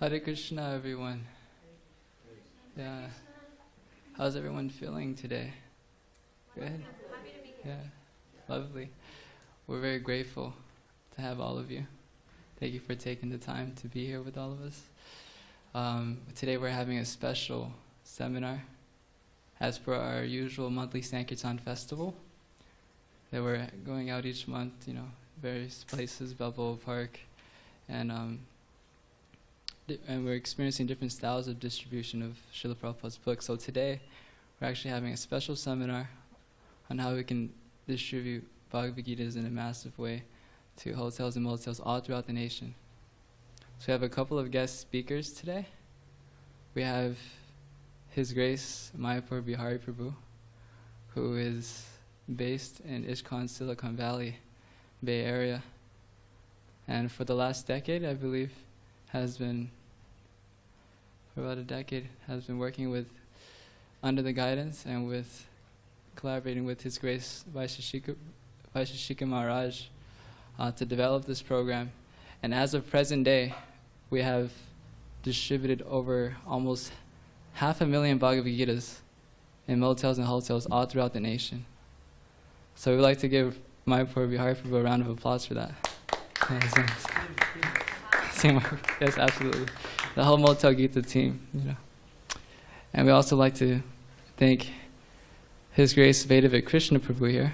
Hare Krishna, everyone. Yeah. How's everyone feeling today? Good? Yeah. Lovely. We're very grateful to have all of you. Thank you for taking the time to be here with all of us. Today we're having a special seminar as per our usual monthly Sankirtan festival that we're going out each month, various places, Balboa Park, and we're experiencing different styles of distribution of Srila Prabhupada's books. So today we're actually having a special seminar on how we can distribute Bhagavad Gita's in a massive way to hotels and motels all throughout the nation. So we have a couple of guest speakers today. We have His Grace Mayapur Bihari Prabhu, who is based in ISKCON, Silicon Valley, Bay Area. And for the last decade, I believe, for about a decade, has been working with, under the guidance and with collaborating with His Grace Vaisheshika Maharaj to develop this program. And as of present day, we have distributed over almost 500,000 Bhagavad Gitas in motels and hotels all throughout the nation. So we'd like to give Mayapur Bihari Prabhu a round of applause for that. Yes, absolutely. The whole Motel Gita team, And we also like to thank His Grace Vedavik Krishna Prabhu here,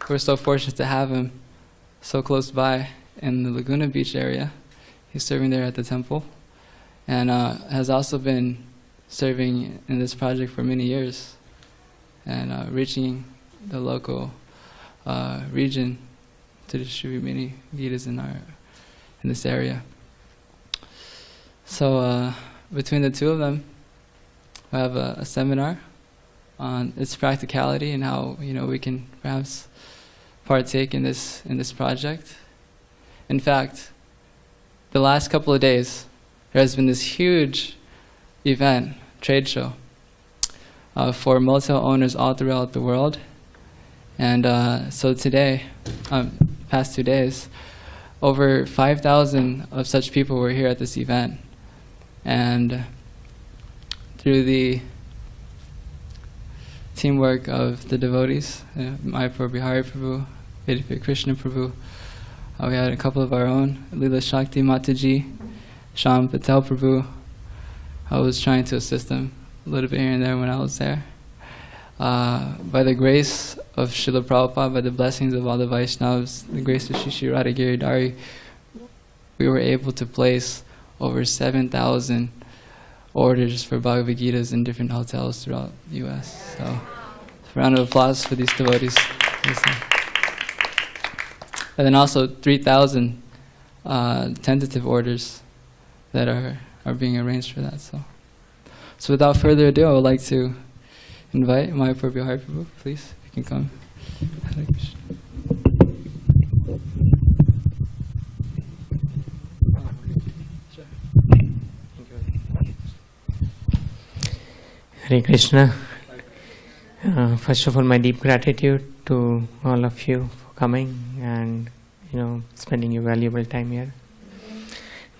we're so fortunate to have him so close by in the Laguna Beach area. He's serving there at the temple, and has also been serving in this project for many years, and reaching the local region to distribute many Gitas in this area. So between the two of them, we have a seminar on its practicality and how we can perhaps partake in this project. In fact, the last couple of days, there has been this huge event, trade show, for motel owners all throughout the world. And so today, past 2 days, over 5,000 of such people were here at this event. And through the teamwork of the devotees, Mayapur Bihari Prabhu, Vedavik Krishna Prabhu, we had a couple of our own, Leela Shakti Mataji, Sham Patel Prabhu. I was trying to assist them a little bit here and there when I was there. By the grace of Srila Prabhupada, by the blessings of all the Vaishnavas, the grace of Shri Radha Giridhari, we were able to place over 7,000 orders for Bhagavad Gitas in different hotels throughout the U.S. So, a round of applause for these devotees. And then also 3,000 tentative orders that are being arranged for that. So without further ado, I would like to invite Mayapur Bihari Prabhu, please, if you can come. Hare Krishna. Hare Krishna. First of all, my deep gratitude to all of you for coming and spending your valuable time here.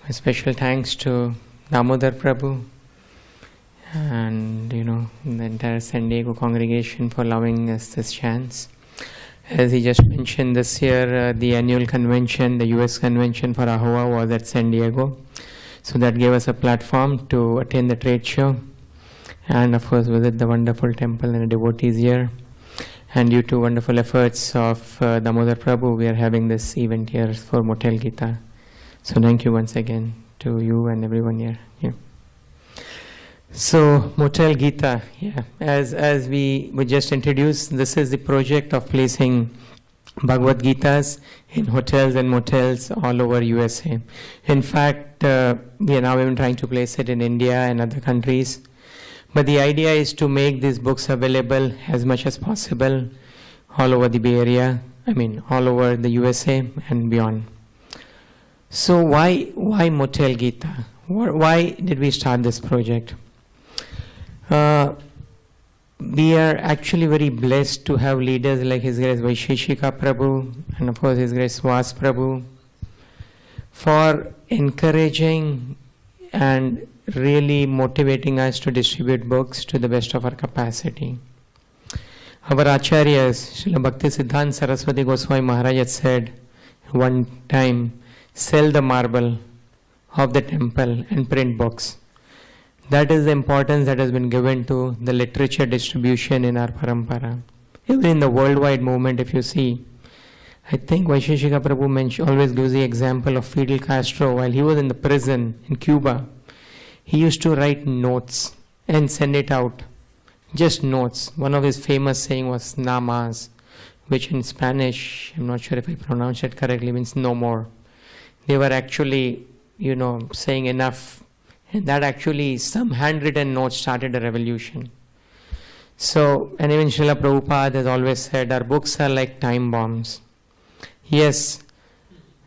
My special thanks to Damodar Prabhu and the entire SanDiego congregation for allowing us this chance. As he just mentioned, this year the annual convention, the US convention for AHOA, was at SanDiego. So that gave us a platform to attend the trade show and of course visit the wonderful temple and the devotees here. And due to wonderful efforts of Damodar Prabhu, we are having this event here for Motel Gita. So thank you once again to you and everyone here. Yeah. So Motel Gita, as we just introduced, this is the project of placing Bhagavad Gitas in hotels and motels all over USA. In fact, we are now even trying to place it in India and other countries. But the idea is to make these books available as much as possible all over the Bay Area, all over the USA and beyond. So why Motel Gita? Why did we start this project? We are actually very blessed to have leaders like His Grace Vaisheshika Prabhu and of course His Grace Vas Prabhu for encouraging and really motivating us to distribute books to the best of our capacity. Our Acharyas, Srila Bhakti Siddhanta Saraswati Goswami Maharaj had said one time, sell the marble of the temple and print books. That is the importance that has been given to the literature distribution in our parampara. Even in the worldwide movement, if you see, I think Vaisheshika Prabhu always gives the example of Fidel Castro while he was in the prison in Cuba. He used to write notes and send it out. Just notes. One of his famous saying was namas, which in Spanish, I'm not sure if I pronounced it correctly, means no more. They were actually, saying enough. And that actually, some handwritten notes started a revolution. So, and even Srila Prabhupada has always said, our books are like time bombs. Yes,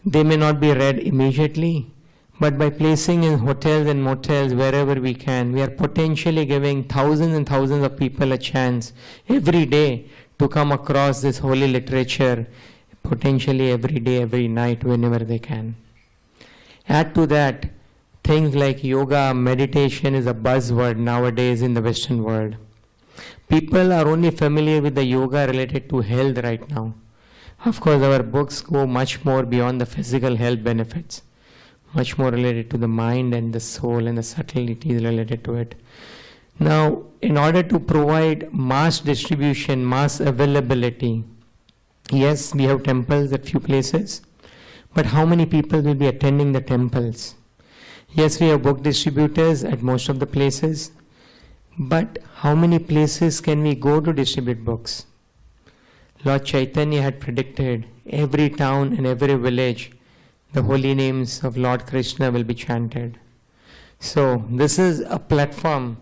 they may not be read immediately, but by placing in hotels and motels wherever we can, we are potentially giving thousands and thousands of people a chance every day to come across this holy literature, potentially every day, every night, whenever they can. Add to that, things like yoga, meditation is a buzzword nowadays in the Western world. People are only familiar with the yoga related to health right now. Of course, our books go much more beyond the physical health benefits, much more related to the mind and the soul and the subtleties related to it. Now, in order to provide mass distribution, mass availability, yes, we have temples at few places, but how many people will be attending the temples? Yes, we have book distributors at most of the places, but how many places can we go to distribute books? Lord Chaitanya had predicted every town and every village the holy names of Lord Krishna will be chanted. So this is a platform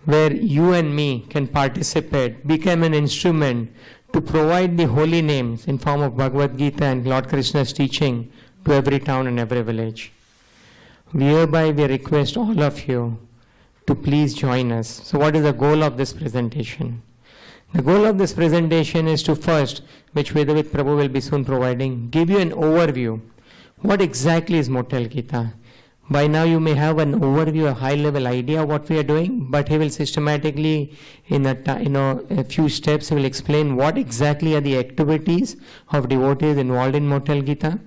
where you and me can participate, become an instrument to provide the holy names in form of Bhagavad Gita and Lord Krishna's teaching to every town and every village. Hereby we request all of you to please join us. So what is the goal of this presentation? The goal of this presentation is to first, which Vedavit Prabhu will be soon providing, give you an overview. What exactly is Motel Gita? By now you may have an overview, a high-level idea of what we are doing, but he will systematically, in a few steps, he will explain what exactly are the activities of devotees involved in Motel Gita.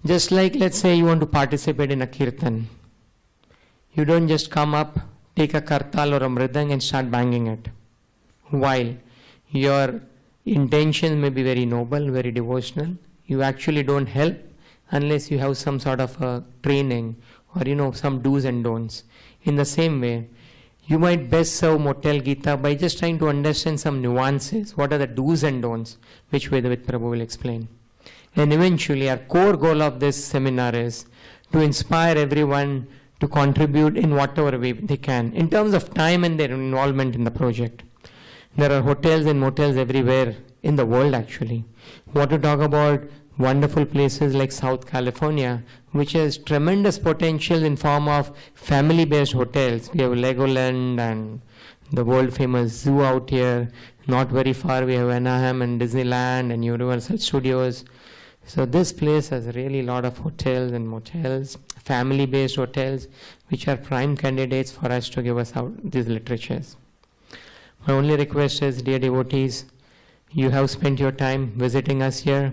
Just like, let's say you want to participate in a kirtan. You don't just come up, take a kartal or a mridang and start banging it. While your intention may be very noble, very devotional, you actually don't help unless you have some sort of a training or some do's and don'ts. In the same way, you might best serve Motel Gita by just trying to understand some nuances. What are the do's and don'ts, which Vedavit Prabhu will explain. And eventually, our core goal of this seminar is to inspire everyone to contribute in whatever way they can, in terms of time and their involvement in the project. There are hotels and motels everywhere in the world actually. Want to talk about wonderful places like South California, which has tremendous potential in form of family-based hotels. We have Legoland and the world-famous zoo out here. Not very far we have Anaheim and Disneyland and Universal Studios. So this place has really a lot of hotels and motels, family-based hotels, which are prime candidates for us to give us out these literatures. My only request is, dear devotees, you have spent your time visiting us here.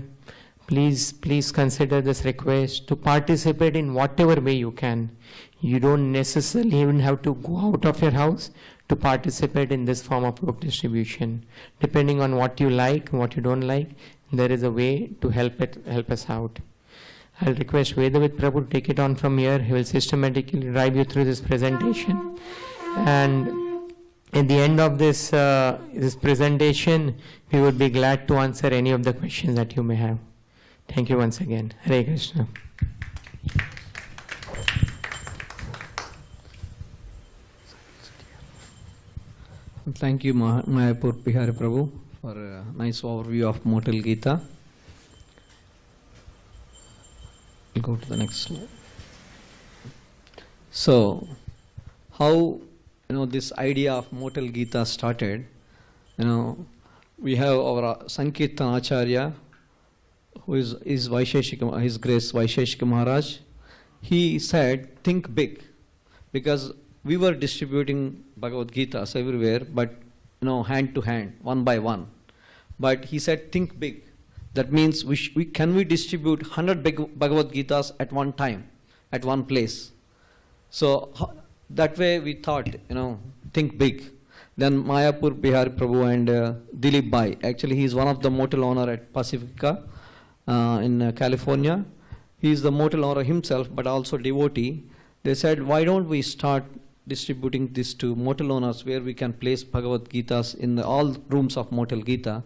Please consider this request to participate in whatever way you can. You don't necessarily even have to go out of your house to participate in this form of book distribution. Depending on what you like, what you don't like, there is a way to help us out. I'll request Vedavit Prabhu to take it on from here. He will systematically drive you through this presentation. And at the end of this presentation, we would be glad to answer any of the questions that you may have. Thank you once again. Hare Krishna. Thank you, Mayapur Bihari Prabhu, for a nice overview of Motel Gita. We'll go to the next slide. So, how this idea of Motel Gita started? We have our Sankirtan Acharya, who is Vaisheshika, His Grace Vaisheshika Maharaj, he said, think big, because we were distributing Bhagavad Gitas everywhere, but hand to hand, one by one. But he said, think big. That means can we distribute 100 Bhagavad Gitas at one time, at one place? So that way we thought, think big. Then Mayapur Bihari Prabhu and Dilip Bhai, actually he is one of the motel owner at Pacifica in California. He is the motel owner himself, but also devotee. They said, why don't we start distributing this to motel owners where we can place Bhagavad Gitas in all rooms of Motel Gita.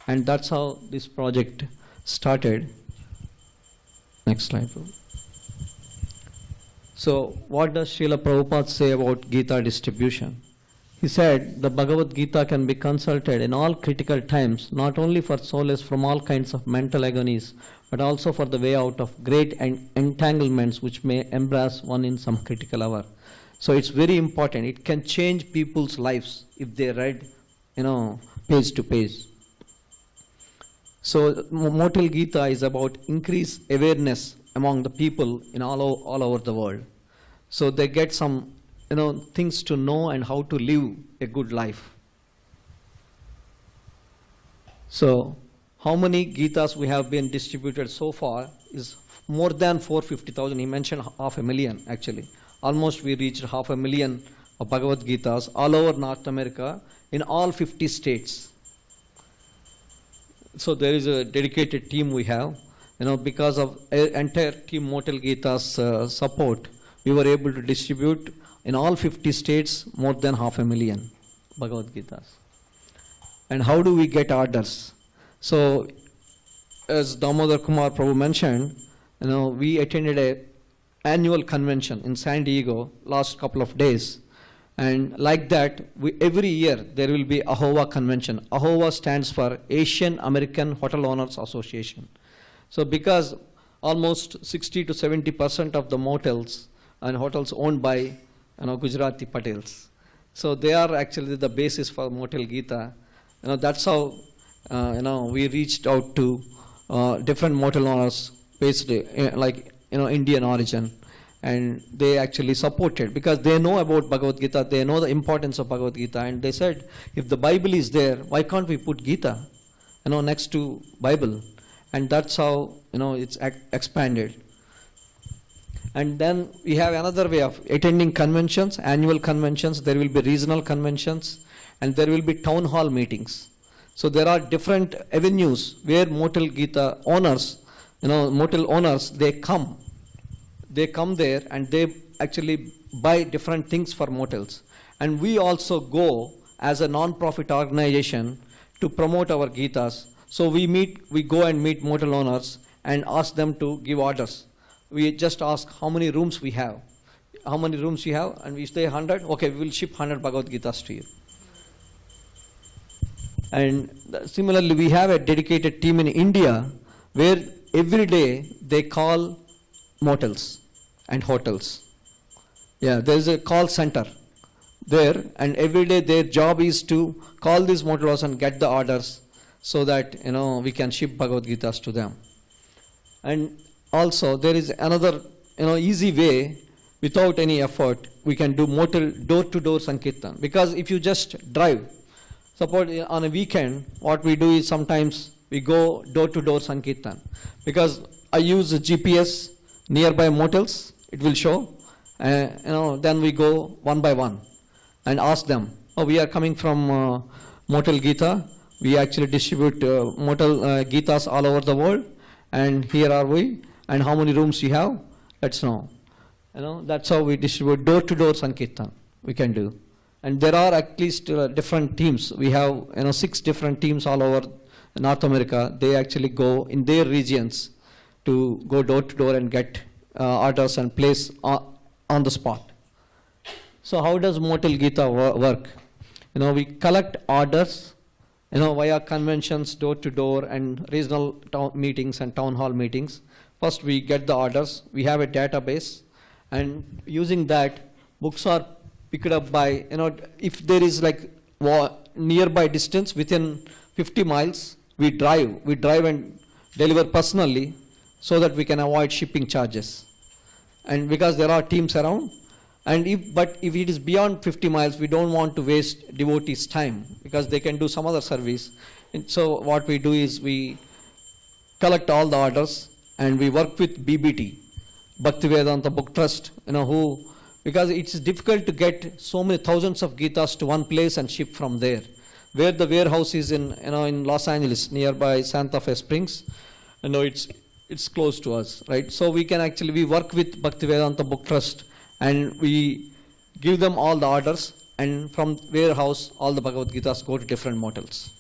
And that's how this project started. Next slide, please. So what does Srila Prabhupada say about Gita distribution? He said, the Bhagavad Gita can be consulted in all critical times, not only for solace from all kinds of mental agonies, but also for the way out of great entanglements which may embrace one in some critical hour. So it's very important. It can change people's lives if they read, page to page. So Motel Gita is about increased awareness among the people in all over the world. So they get some, things to know and how to live a good life. So how many Gitas we have been distributed so far is more than 450,000. He mentioned 500,000 actually. Almost we reached 500,000 of Bhagavad Gitas all over North America in all 50 states. So there is a dedicated team we have. Because of entire team Motel Gita's support, we were able to distribute in all 50 states more than 500,000 Bhagavad Gitas. And how do we get orders? So as Damodar Kumar Prabhu mentioned, we attended a annual convention in SanDiego last couple of days. And like that, every year there will be AHOVA convention. AHOVA stands for Asian American Hotel Owners Association. So because almost 60 to 70% of the motels and hotels owned by Gujarati Patels. So they are actually the basis for Motel Gita. That's how we reached out to different motel owners based like Indian origin, and they actually supported because they know about Bhagavad Gita, they know the importance of Bhagavad Gita, and they said, if the Bible is there, why can't we put Gita next to Bible? And that's how it's expanded. And then we have another way of attending conventions, annual conventions. There will be regional conventions, and there will be town hall meetings. So there are different avenues where Motel Gita owners, motel owners, they come there and they actually buy different things for motels. And we also go as a non-profit organization to promote our Gitas. So we go and meet motel owners and ask them to give orders. We just ask how many rooms we have. How many rooms you have? And we say 100. Okay, we will ship 100 Bhagavad Gitas to you. And similarly, we have a dedicated team in India where every day they call motels and hotels. Yeah, there is a call center there, and every day their job is to call these motels and get the orders so that we can ship Bhagavad Gitas to them. And also there is another easy way without any effort. We can do motel door-to-door Sankirtan, because if you just drive, suppose on a weekend, what we do is sometimes we go door-to-door Sankirtan, because I use a GPS nearby motels. It will show, then we go one by one and ask them, we are coming from Motel Gita. We actually distribute Motel Gitas all over the world, and here are we, and how many rooms you have, let's know. That's how we distribute door-to-door Sankirtan, we can do. And there are at least different teams. We have 6 different teams all over North America. They actually go in their regions to go door-to-door and get orders and place on the spot. So how does Motel Gita work? We collect orders via conventions, door-to-door, and regional meetings and town hall meetings. First we get the orders. We have a database, and using that, books are picked up by, if there is like nearby distance within 50 miles, we drive and deliver personally so that we can avoid shipping charges. And because there are teams around, and if it is beyond 50 miles, we don't want to waste devotees' time because they can do some other service. And so what we do is we collect all the orders and we work with BBT, Bhaktivedanta Book Trust, because it's difficult to get so many thousands of Gitas to one place and ship from there. Where the warehouse is in Los Angeles, nearby Santa Fe Springs, it's close to us, right? So we work with Bhaktivedanta Book Trust and we give them all the orders, and from warehouse all the Bhagavad Gitas go to different motels.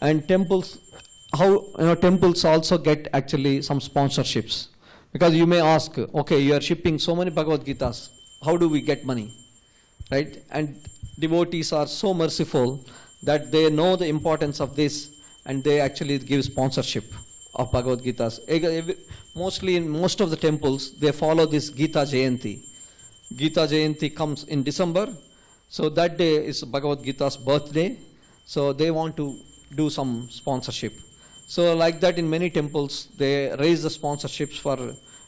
And temples, temples also get actually some sponsorships. Because you may ask, okay, you are shipping so many Bhagavad Gitas, how do we get money? Right? And devotees are so merciful that they know the importance of this and they actually give sponsorship of Bhagavad Gitas. Mostly in most of the temples, they follow this Gita Jayanti. Gita Jayanti comes in December, so that day is Bhagavad Gita's birthday, so they want to do some sponsorship. So like that in many temples, they raise the sponsorships for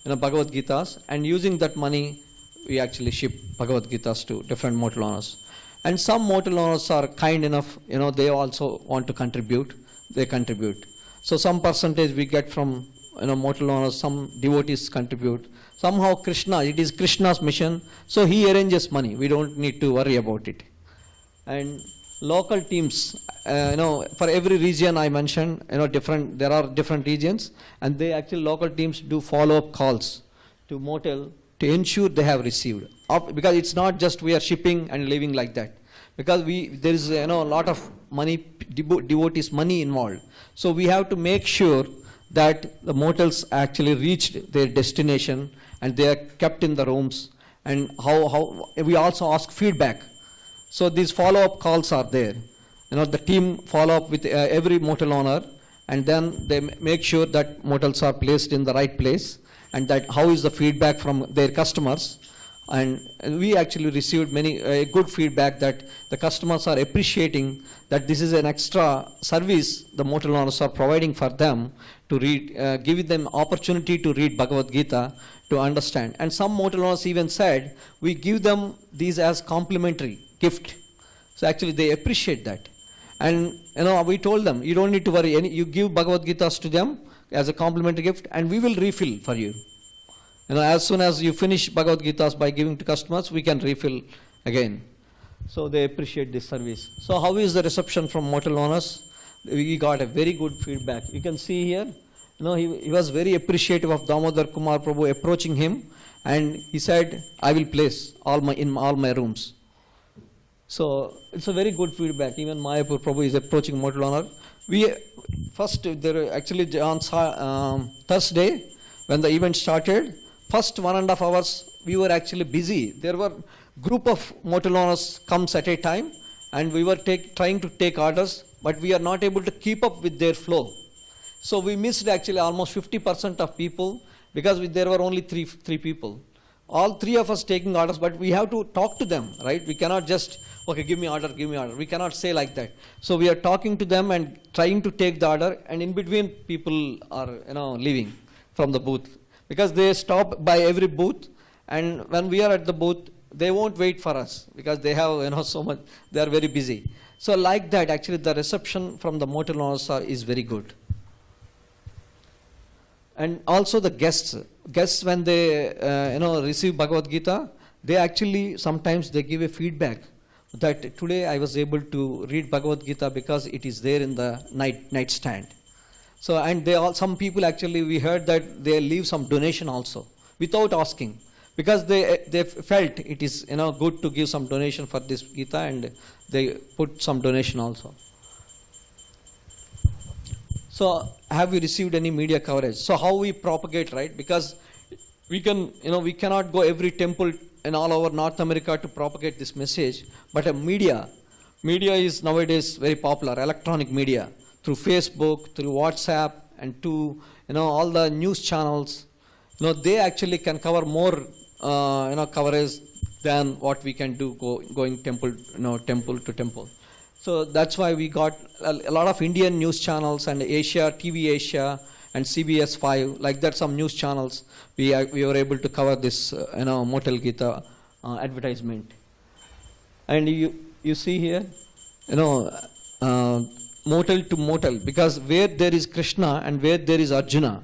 Bhagavad Gitas, and using that money, we actually ship Bhagavad Gitas to different mortal owners. And some mortal owners are kind enough, they also want to contribute, they contribute. So some percentage we get from mortal owners, some devotees contribute. Somehow Krishna, it is Krishna's mission, so he arranges money. We don't need to worry about it. And local teams, for every region I mentioned, there are different regions, and local teams do follow-up calls to motel to ensure they have received. Because it's not just we are shipping and leaving like that. Because there is a lot of money, devotees' money involved. So we have to make sure that the motels actually reached their destination and they are kept in the rooms. And how we also ask feedback. So these follow-up calls are there. The team follow up with every motel owner, and then they make sure that motels are placed in the right place, and that how is the feedback from their customers. And we actually received many good feedback that the customers are appreciating that this is an extra service the motel owners are providing for them to read, giving them opportunity to read Bhagavad Gita to understand. And some motel owners even said, we give them these as complimentary gift. So actually they appreciate that. And we told them, you don't need to worry, you give Bhagavad Gitas to them as a complimentary gift and we will refill for you. As soon as you finish Bhagavad Gitas by giving to customers, we can refill again. So they appreciate this service. So how is the reception from motel owners? We got a very good feedback. You can see here, he was very appreciative of Damodar Kumar Prabhu approaching him, and he said, I will place in all my rooms. So it's a very good feedback. Even Mayapur Prabhu is approaching motel owner. On Thursday, when the event started, first 1.5 hours, we were actually busy. There were group of motel owners comes at a time, and we were trying to take orders, but we are not able to keep up with their flow. So we missed actually almost 50% of people because there were only three people. All three of us taking orders, but we have to talk to them, right? We cannot just, okay, give me order. We cannot say like that. So we are talking to them and trying to take the order, and in between people are, leaving from the booth. Because they stop by every booth, and when we are at the booth, they won't wait for us because they have, so much, they are very busy. So like that, actually the reception from the motel owners is very good. And also the guests when they, receive Bhagavad Gita, they actually, sometimes they give a feedback that today I was able to read Bhagavad Gita because it is there in the nightstand. So, and some people actually, we heard that they leave some donation also, without asking. Because they felt it is, good to give some donation for this Gita, and they put some donation also. So, have you received any media coverage? So, how we propagate, right? Because we cannot go every temple in all over North America to propagate this message. But media is nowadays very popular, electronic media, through Facebook, through WhatsApp, and to, all the news channels. They actually can cover more, coverage than what we can do going temple to temple. So that's why we got a lot of Indian news channels and Asia, TV Asia, and CBS 5, like that, some news channels. We were able to cover this, Motel Gita advertisement. And you see here, motel to motel, because where there is Krishna and where there is Arjuna,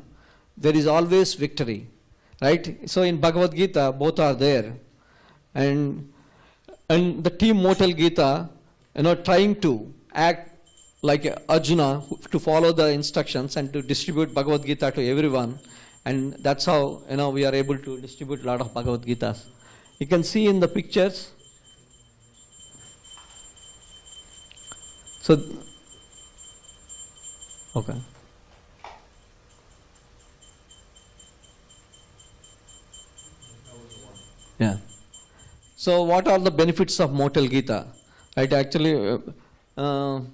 there is always victory, right? So in Bhagavad Gita, both are there. And the team Motel Gita, trying to act like Arjuna to follow the instructions and to distribute Bhagavad Gita to everyone. And that's how, we are able to distribute a lot of Bhagavad Gitas. You can see in the pictures. So, okay. Yeah. So what are the benefits of Motel Gita? Right, actually, Mayapur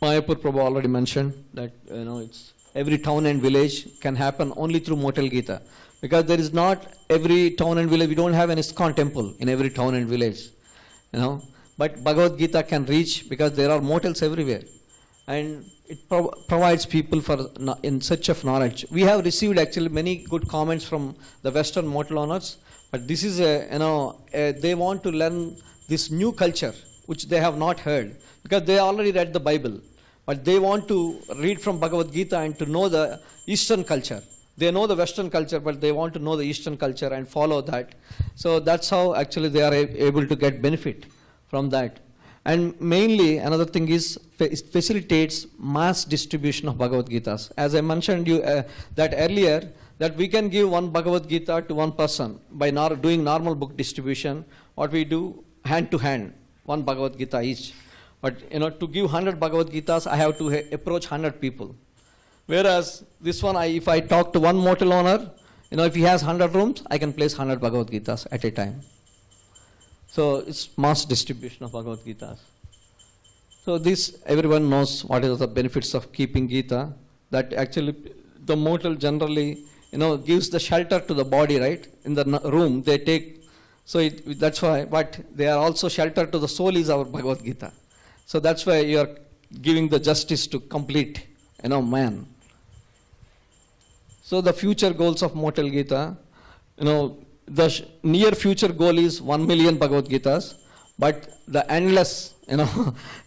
Prabhu already mentioned that, it's every town and village can happen only through Motel Gita. Because there is not every town and village, we don't have an ISKCON temple in every town and village, But Bhagavad Gita can reach because there are motels everywhere. And it provides people in search of knowledge. We have received actually many good comments from the Western motel owners. But this is they want to learn this new culture, which they have not heard, because they already read the Bible. But they want to read from Bhagavad Gita and to know the Eastern culture. They know the Western culture, but they want to know the Eastern culture and follow that. So that's how actually they are able to get benefit from that. And mainly, another thing is, it facilitates mass distribution of Bhagavad Gitas. As I mentioned you that earlier, that we can give one Bhagavad Gita to one person by doing normal book distribution. What we do, hand to hand, one Bhagavad Gita each. But to give 100 Bhagavad Gitas, I have to approach 100 people. Whereas this one, if I talk to one motel owner, if he has 100 rooms, I can place 100 Bhagavad Gitas at a time. So it's mass distribution of Bhagavad Gitas. So this, everyone knows what is the benefits of keeping Gita. That actually the motel generally, gives the shelter to the body, right? In the room they take, so that's why, but they are also shelter to the soul is our Bhagavad Gita. So that's why you are giving the justice to complete, man. So the future goals of Motel Gita, the near future goal is 1 million Bhagavad Gitas, but the endless,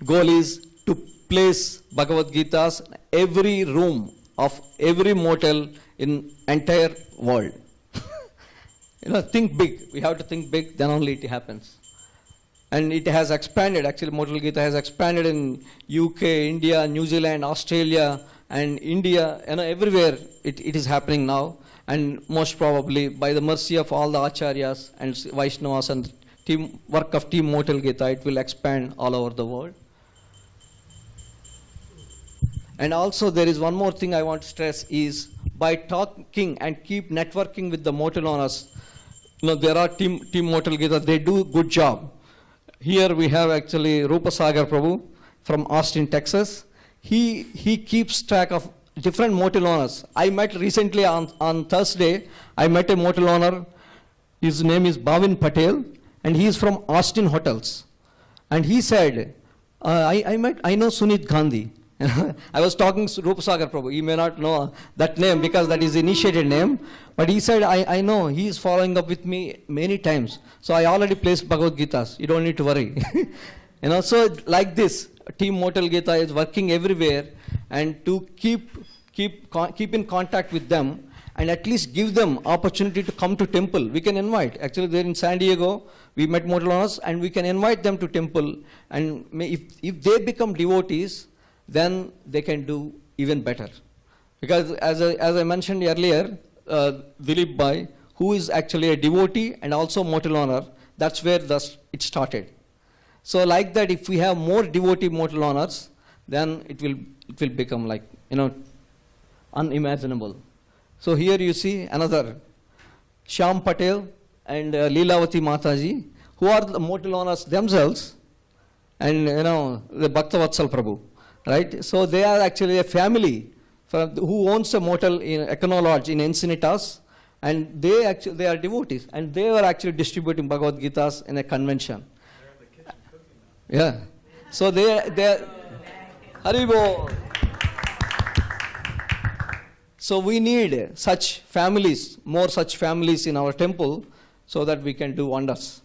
goal is to place Bhagavad Gitas every room of every motel in entire world. Think big. We have to think big, then only it happens. And it has expanded. Actually, Motel Gita has expanded in UK, India, New Zealand, Australia, and India. Everywhere it is happening now. And most probably, by the mercy of all the Acharyas and Vaishnavas and work of Team Motel Gita, it will expand all over the world. And also, there is one more thing I want to stress is, by talking and keep networking with the motel owners, there are Team Motel Gita, they do good job. Here we have actually Rupa Sagar Prabhu from Austin, Texas. He keeps track of different motel owners. I met recently on Thursday, I met a motel owner. His name is Bhavin Patel, and he is from Austin Hotels. And he said, I know Sunit Gandhi. I was talking to Rupa Sagar Prabhu. You may not know that name because that is the initiated name. But he said, I know, he is following up with me many times. So I already placed Bhagavad Gitas. You don't need to worry. So like this, Team Motel Gita is working everywhere, and to keep in contact with them and at least give them opportunity to come to temple. We can invite. Actually, there in SanDiego, we met motel owners, and we can invite them to temple. And if they become devotees, then they can do even better. Because as I mentioned earlier, Dilip Bhai, who is actually a devotee and also motel owner, that's where it started. So like that, if we have more devotee motel owners, then it will become like, unimaginable. So here you see another Shyam Patel and Leelavati Mataji, who are the motel owners themselves, and the Bhaktavatsal Prabhu. Right? So they are actually a family who owns a motel in Econo Lodge in Encinitas, and they are devotees, and they were actually distributing Bhagavad Gitas in a convention. Yeah. So they Haribo. So we need such families, more such families in our temple, so that we can do wonders.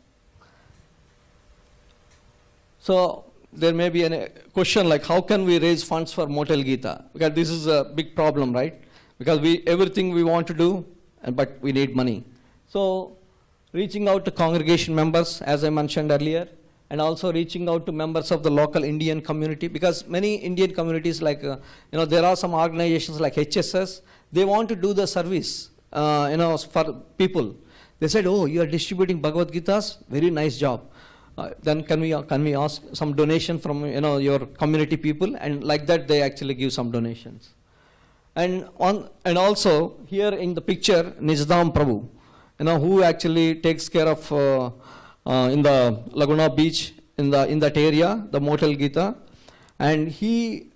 So there may be a question like, how can we raise funds for Motel Gita? Because this is a big problem, right? Because everything we want to do, but we need money. So reaching out to congregation members, as I mentioned earlier, and also reaching out to members of the local Indian community, because many Indian communities, like there are some organizations like HSS, they want to do the service for people. They said, oh, you are distributing Bhagavad Gitas, very nice job. Then can we ask some donation from your community people? And like that they actually give some donations. And also here in the picture, Nijdam Prabhu, who actually takes care of in the Laguna Beach, in that area, the Motel Gita, and he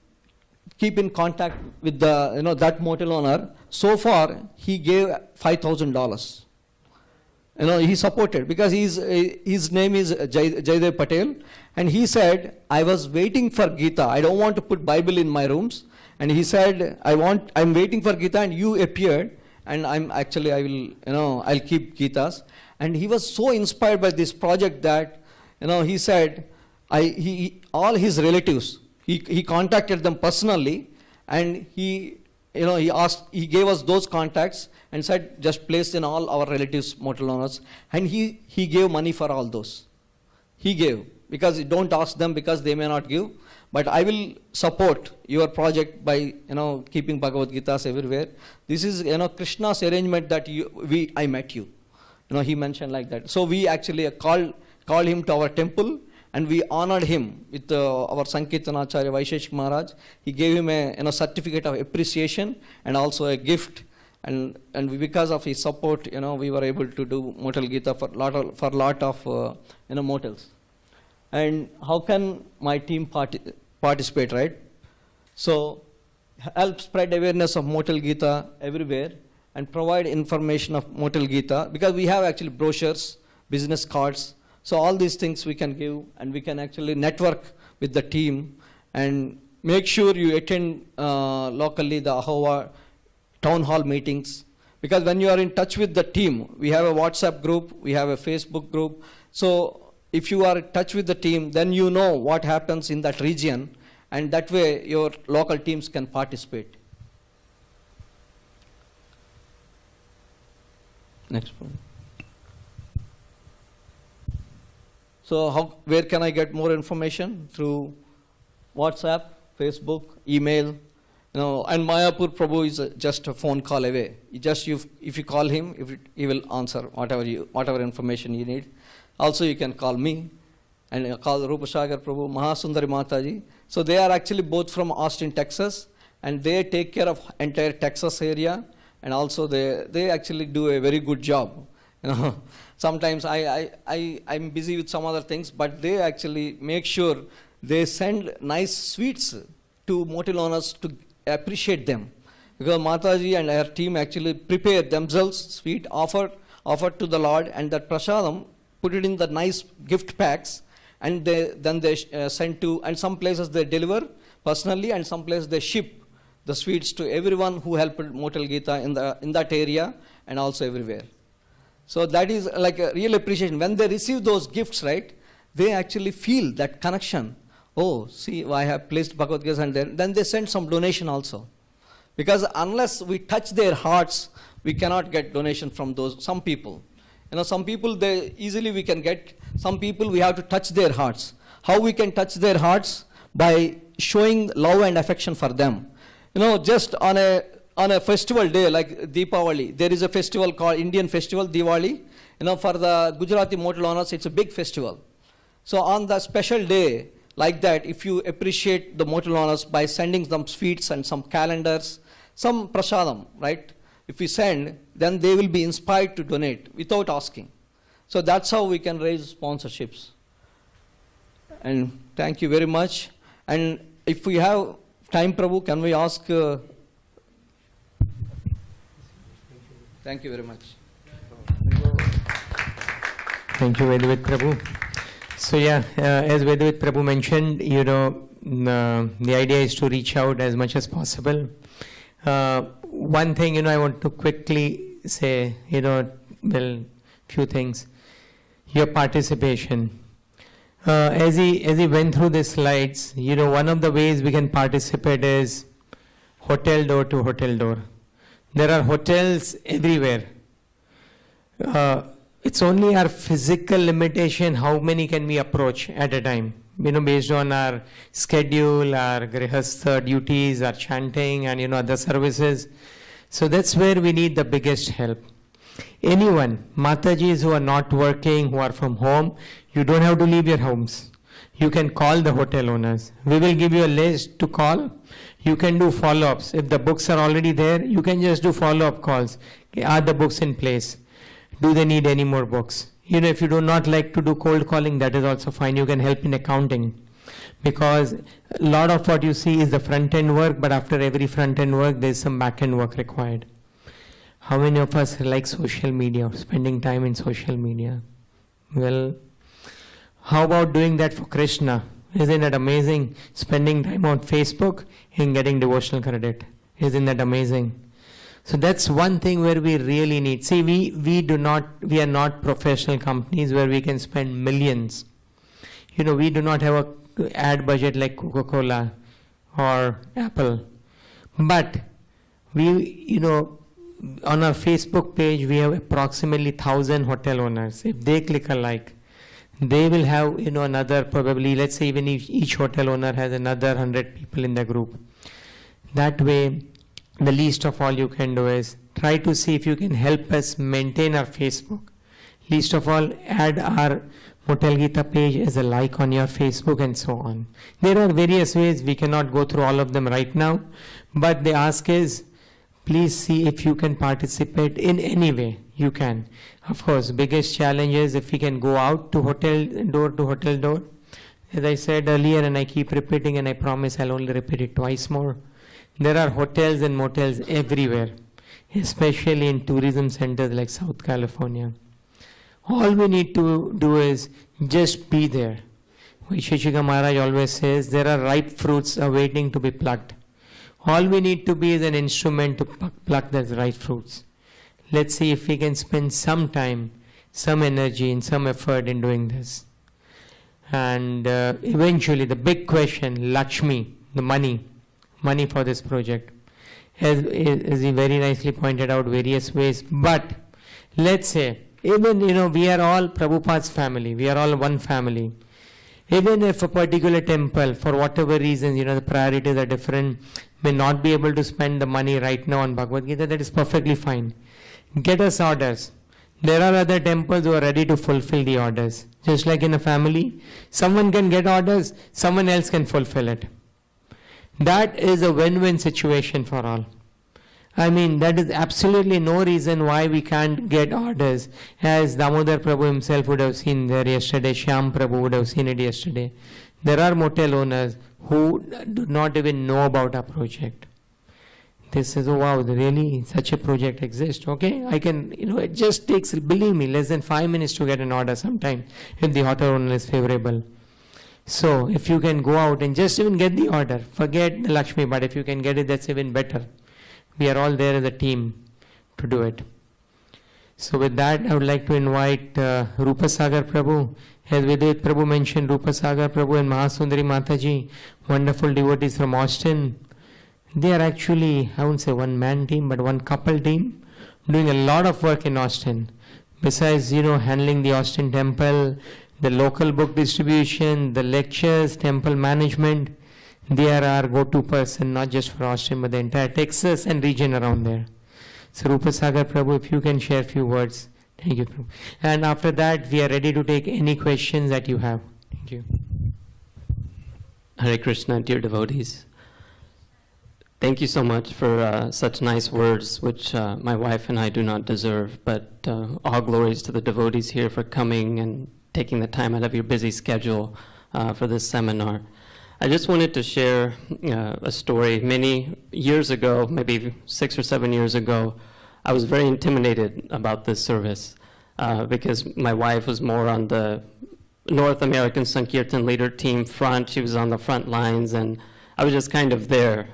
keep in contact with the that motel owner. So far he gave $5,000. He supported, because his name is Jaydev Patel, and he said, I was waiting for Gita. I don't want to put Bible in my rooms. And he said, I'm waiting for Gita, and you appeared, and I'll keep Gitas. And he was so inspired by this project that, he said, all his relatives, he contacted them personally, and he gave us those contacts and said, just place in all our relatives' motel owners. And he gave money for all those. He gave, because don't ask them, because they may not give. But I will support your project by keeping Bhagavad Gitas everywhere. This is Krishna's arrangement that I met you. He mentioned like that. So we actually called him to our temple, and we honored him with our Sankirtan Acharya Vaisheshik Maharaj. He gave him a certificate of appreciation and also a gift. And because of his support, we were able to do Motel Gita for lot of motels. And how can my team participate, right? So help spread awareness of Motel Gita everywhere, and provide information of Motel Gita, because we have actually brochures, business cards. So all these things we can give, and we can actually network with the team, and make sure you attend locally the Ahova town hall meetings, because when you are in touch with the team, we have a WhatsApp group, we have a Facebook group. So if you are in touch with the team, then you know what happens in that region, and that way your local teams can participate. Next one. So where can I get more information? Through WhatsApp, Facebook, email. And Mayapur Prabhu is just a phone call away. If you call him, he will answer whatever information you need. Also, you can call me, and call Rupasagar Prabhu, Mahasundari Mataji. So they are actually both from Austin, Texas, and they take care of entire Texas area, and also they actually do a very good job. Sometimes I'm busy with some other things, but they actually make sure they send nice sweets to motel owners to appreciate them. Because Mataji and her team actually prepare themselves sweet, offer to the Lord, and that prasadam, put it in the nice gift packs, and then they send to, and some places they deliver personally, and some places they ship the sweets to everyone who helped Motel Gita in that area, and also everywhere. So that is like a real appreciation. When they receive those gifts, right, they actually feel that connection. Oh, see, I have placed Bhagavad Gita, and then they send some donation also. Because unless we touch their hearts, we cannot get donation from some people. Some people, we can get. Some people, we have to touch their hearts. How we can touch their hearts? By showing love and affection for them. Just on a festival day like Deepavali, there is a festival called Indian Festival, Diwali. For the Gujarati motel owners, it's a big festival. So on the special day like that, if you appreciate the motel owners by sending them sweets and some calendars, some prasadam, right? If we send, then they will be inspired to donate without asking. So that's how we can raise sponsorships. And thank you very much. And if we have time, Prabhu, can we ask? Thank you very much. Thank you, Vedavit Prabhu. So yeah, as Vedavit Prabhu mentioned, the idea is to reach out as much as possible. One thing, I want to quickly say, few things. Your participation. As he went through the slides, one of the ways we can participate is hotel door to hotel door. There are hotels everywhere. It's only our physical limitation, how many can we approach at a time, based on our schedule, our grihastha duties, our chanting and other services. So that's where we need the biggest help. Anyone, Matajis who are not working, who are from home, you don't have to leave your homes. You can call the hotel owners. We will give you a list to call. You can do follow-ups. If the books are already there, you can just do follow-up calls. Are the books in place? Do they need any more books? If you do not like to do cold calling, that is also fine. You can help in accounting. Because a lot of what you see is the front-end work, but after every front-end work, there is some back-end work required. How many of us like social media, spending time in social media? Well, how about doing that for Krishna? Isn't that amazing? Spending time on Facebook and getting devotional credit. Isn't that amazing? So that's one thing where we really need. See, we are not professional companies where we can spend millions. We do not have a ad budget like Coca-Cola or Apple. But we, on our Facebook page, we have approximately 1,000 hotel owners. If they click a like, they will have, another probably, let's say even if each hotel owner has another 100 people in the group. That way, the least of all you can do is try to see if you can help us maintain our Facebook. Least of all, add our Hotel Gita page as a like on your Facebook and so on. There are various ways. We cannot go through all of them right now. But the ask is, please see if you can participate in any way you can. Of course, biggest challenge is if we can go out to hotel door. As I said earlier, and I keep repeating, and I promise I'll only repeat it twice more. There are hotels and motels everywhere, especially in tourism centers like South California. All we need to do is just be there. Shishika Maharaj always says there are ripe fruits awaiting to be plucked. All we need to be is an instrument to pluck those ripe fruits. Let's see if we can spend some time, some energy and some effort in doing this. And eventually the big question, Lakshmi, the money for this project. As he very nicely pointed out, various ways. But let's say, even, we are all Prabhupada's family. We are all one family. Even if a particular temple, for whatever reasons, the priorities are different, may not be able to spend the money right now on Bhagavad Gita, that is perfectly fine. Get us orders. There are other temples who are ready to fulfill the orders. Just like in a family, someone can get orders, someone else can fulfill it. That is a win-win situation for all. I mean, that is absolutely no reason why we can't get orders, as Damodar Prabhu himself would have seen there yesterday, Shyam Prabhu would have seen it yesterday. There are motel owners who do not even know about our project. They say, oh wow, really such a project exists. Okay, I can, it just takes, believe me, less than 5 minutes to get an order sometime if the hotel owner is favorable. So if you can go out and just even get the order, forget the Lakshmi, but if you can get it, that's even better. We are all there as a team to do it. So with that, I would like to invite Rupa Sagar Prabhu. As Vedavit Prabhu mentioned, Rupa Sagar Prabhu and Mahasundari Mataji, wonderful devotees from Austin. They are actually, I won't say one man team, but one couple team, doing a lot of work in Austin. Besides, handling the Austin temple, the local book distribution, the lectures, temple management, they are our go-to person, not just for Austin, but the entire Texas and region around there. So Rupa Sagar Prabhu, if you can share a few words. Thank you, Prabhu. And after that, we are ready to take any questions that you have. Thank you. Hare Krishna, dear devotees. Thank you so much for such nice words, which my wife and I do not deserve, but all glories to the devotees here for coming and taking the time out of your busy schedule for this seminar. I just wanted to share a story. Many years ago, maybe 6 or 7 years ago, I was very intimidated about this service because my wife was more on the North American Sankirtan leader team front. She was on the front lines, and I was just kind of there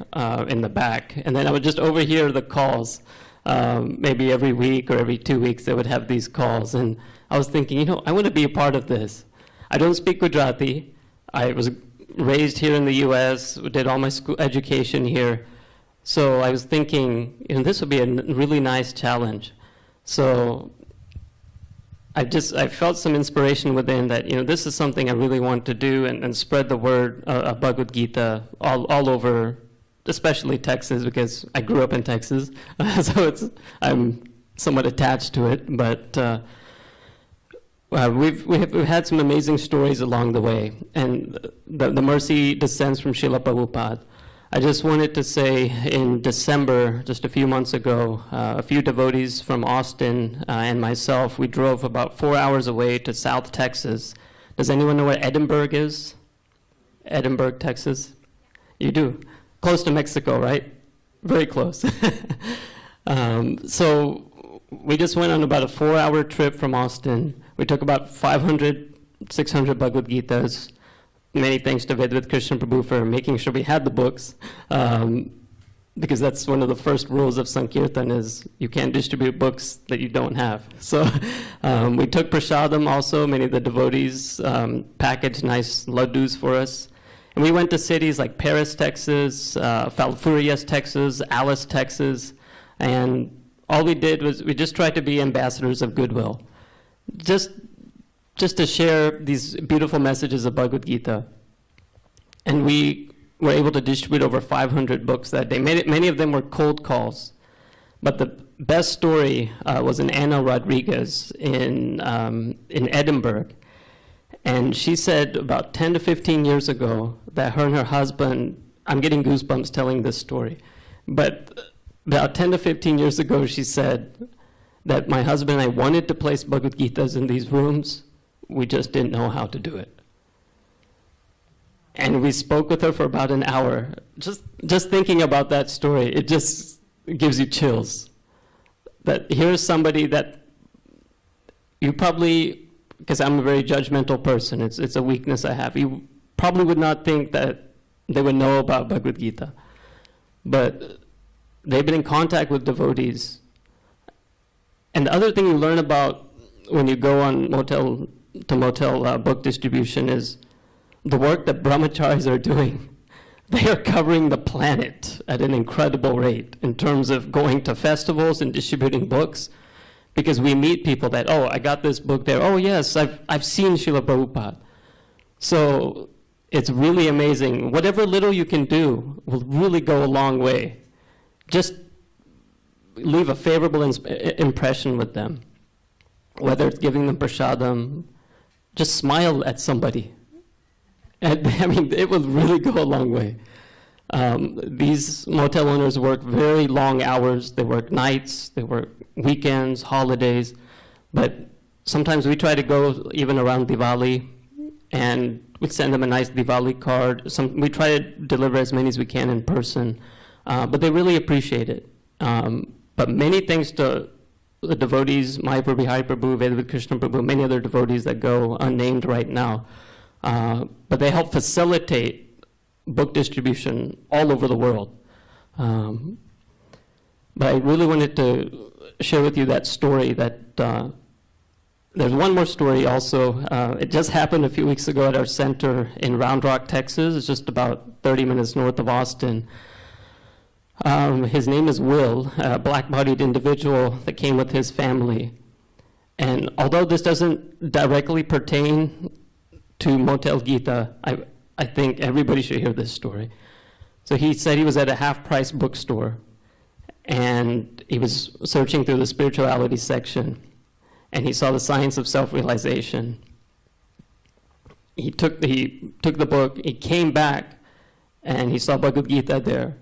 in the back. And then I would just overhear the calls. Maybe every week or every 2 weeks they would have these calls. And I was thinking, you know, I want to be a part of this. I don't speak Gujarati. I was raised here in the US, did all my school education here. So I was thinking, you know, this would be a really nice challenge. So I felt some inspiration within that, you know, this is something I really want to do and spread the word of Bhagavad Gita all over, especially Texas, because I grew up in Texas. So I'm somewhat attached to it. But we've had some amazing stories along the way. And the mercy descends from Srila Prabhupada. I just wanted to say in December, just a few months ago, a few devotees from Austin and myself, we drove about 4 hours away to South Texas. Does anyone know where Edinburgh is? Edinburgh, Texas? You do? Close to Mexico, right? Very close. So we just went on about a 4-hour trip from Austin. We took about 500, 600 Bhagavad Gitas. Many thanks to Vedved Krishna Prabhu for making sure we had the books, because that's one of the first rules of Sankirtan is you can't distribute books that you don't have. So we took prasadam also. Many of the devotees packaged nice laddus for us. And we went to cities like Paris, Texas, Falfurrias, Texas, Alice, Texas, and all we did was we just tried to be ambassadors of goodwill. Just to share these beautiful messages of Bhagavad Gita. And we were able to distribute over 500 books that day. Many of them were cold calls. But the best story was in Anna Rodriguez in Edinburgh. And she said about 10 to 15 years ago that her and her husband, I'm getting goosebumps telling this story, but about 10 to 15 years ago she said that my husband and I wanted to place Bhagavad Gitas in these rooms. We just didn't know how to do it. And we spoke with her for about an hour. Just thinking about that story, it just gives you chills. That here's somebody that you probably, because I'm a very judgmental person, it's a weakness I have. You probably would not think that they would know about Bhagavad Gita. But they've been in contact with devotees. And the other thing you learn about when you go on motel book distribution is the work that brahmacharis are doing. They are covering the planet at an incredible rate in terms of going to festivals and distributing books, because we meet people that, oh, I got this book there. Oh, yes, I've seen Srila Prabhupada. So it's really amazing. Whatever little you can do will really go a long way. Just leave a favorable impression with them. Whether it's giving them prasadam, just smile at somebody. And, I mean, it will really go a long way. These motel owners work very long hours. They work nights, they work weekends, holidays. But sometimes we try to go even around Diwali, and we send them a nice Diwali card. We try to deliver as many as we can in person. But they really appreciate it. But many thanks to the devotees, Mahaprabhu, Hariprabhu, Vedved Krishna Prabhu, many other devotees that go unnamed right now. But they help facilitate book distribution all over the world. But I really wanted to share with you that story that there's one more story also. It just happened a few weeks ago at our center in Round Rock, Texas. It's just about 30 minutes north of Austin. His name is Will, a black-bodied individual that came with his family. And although this doesn't directly pertain to Motel Gita, I think everybody should hear this story. So he said he was at a half-price bookstore, and he was searching through the spirituality section, and he saw the science of self-realization. He took the book, he came back, and he saw Bhagavad Gita there.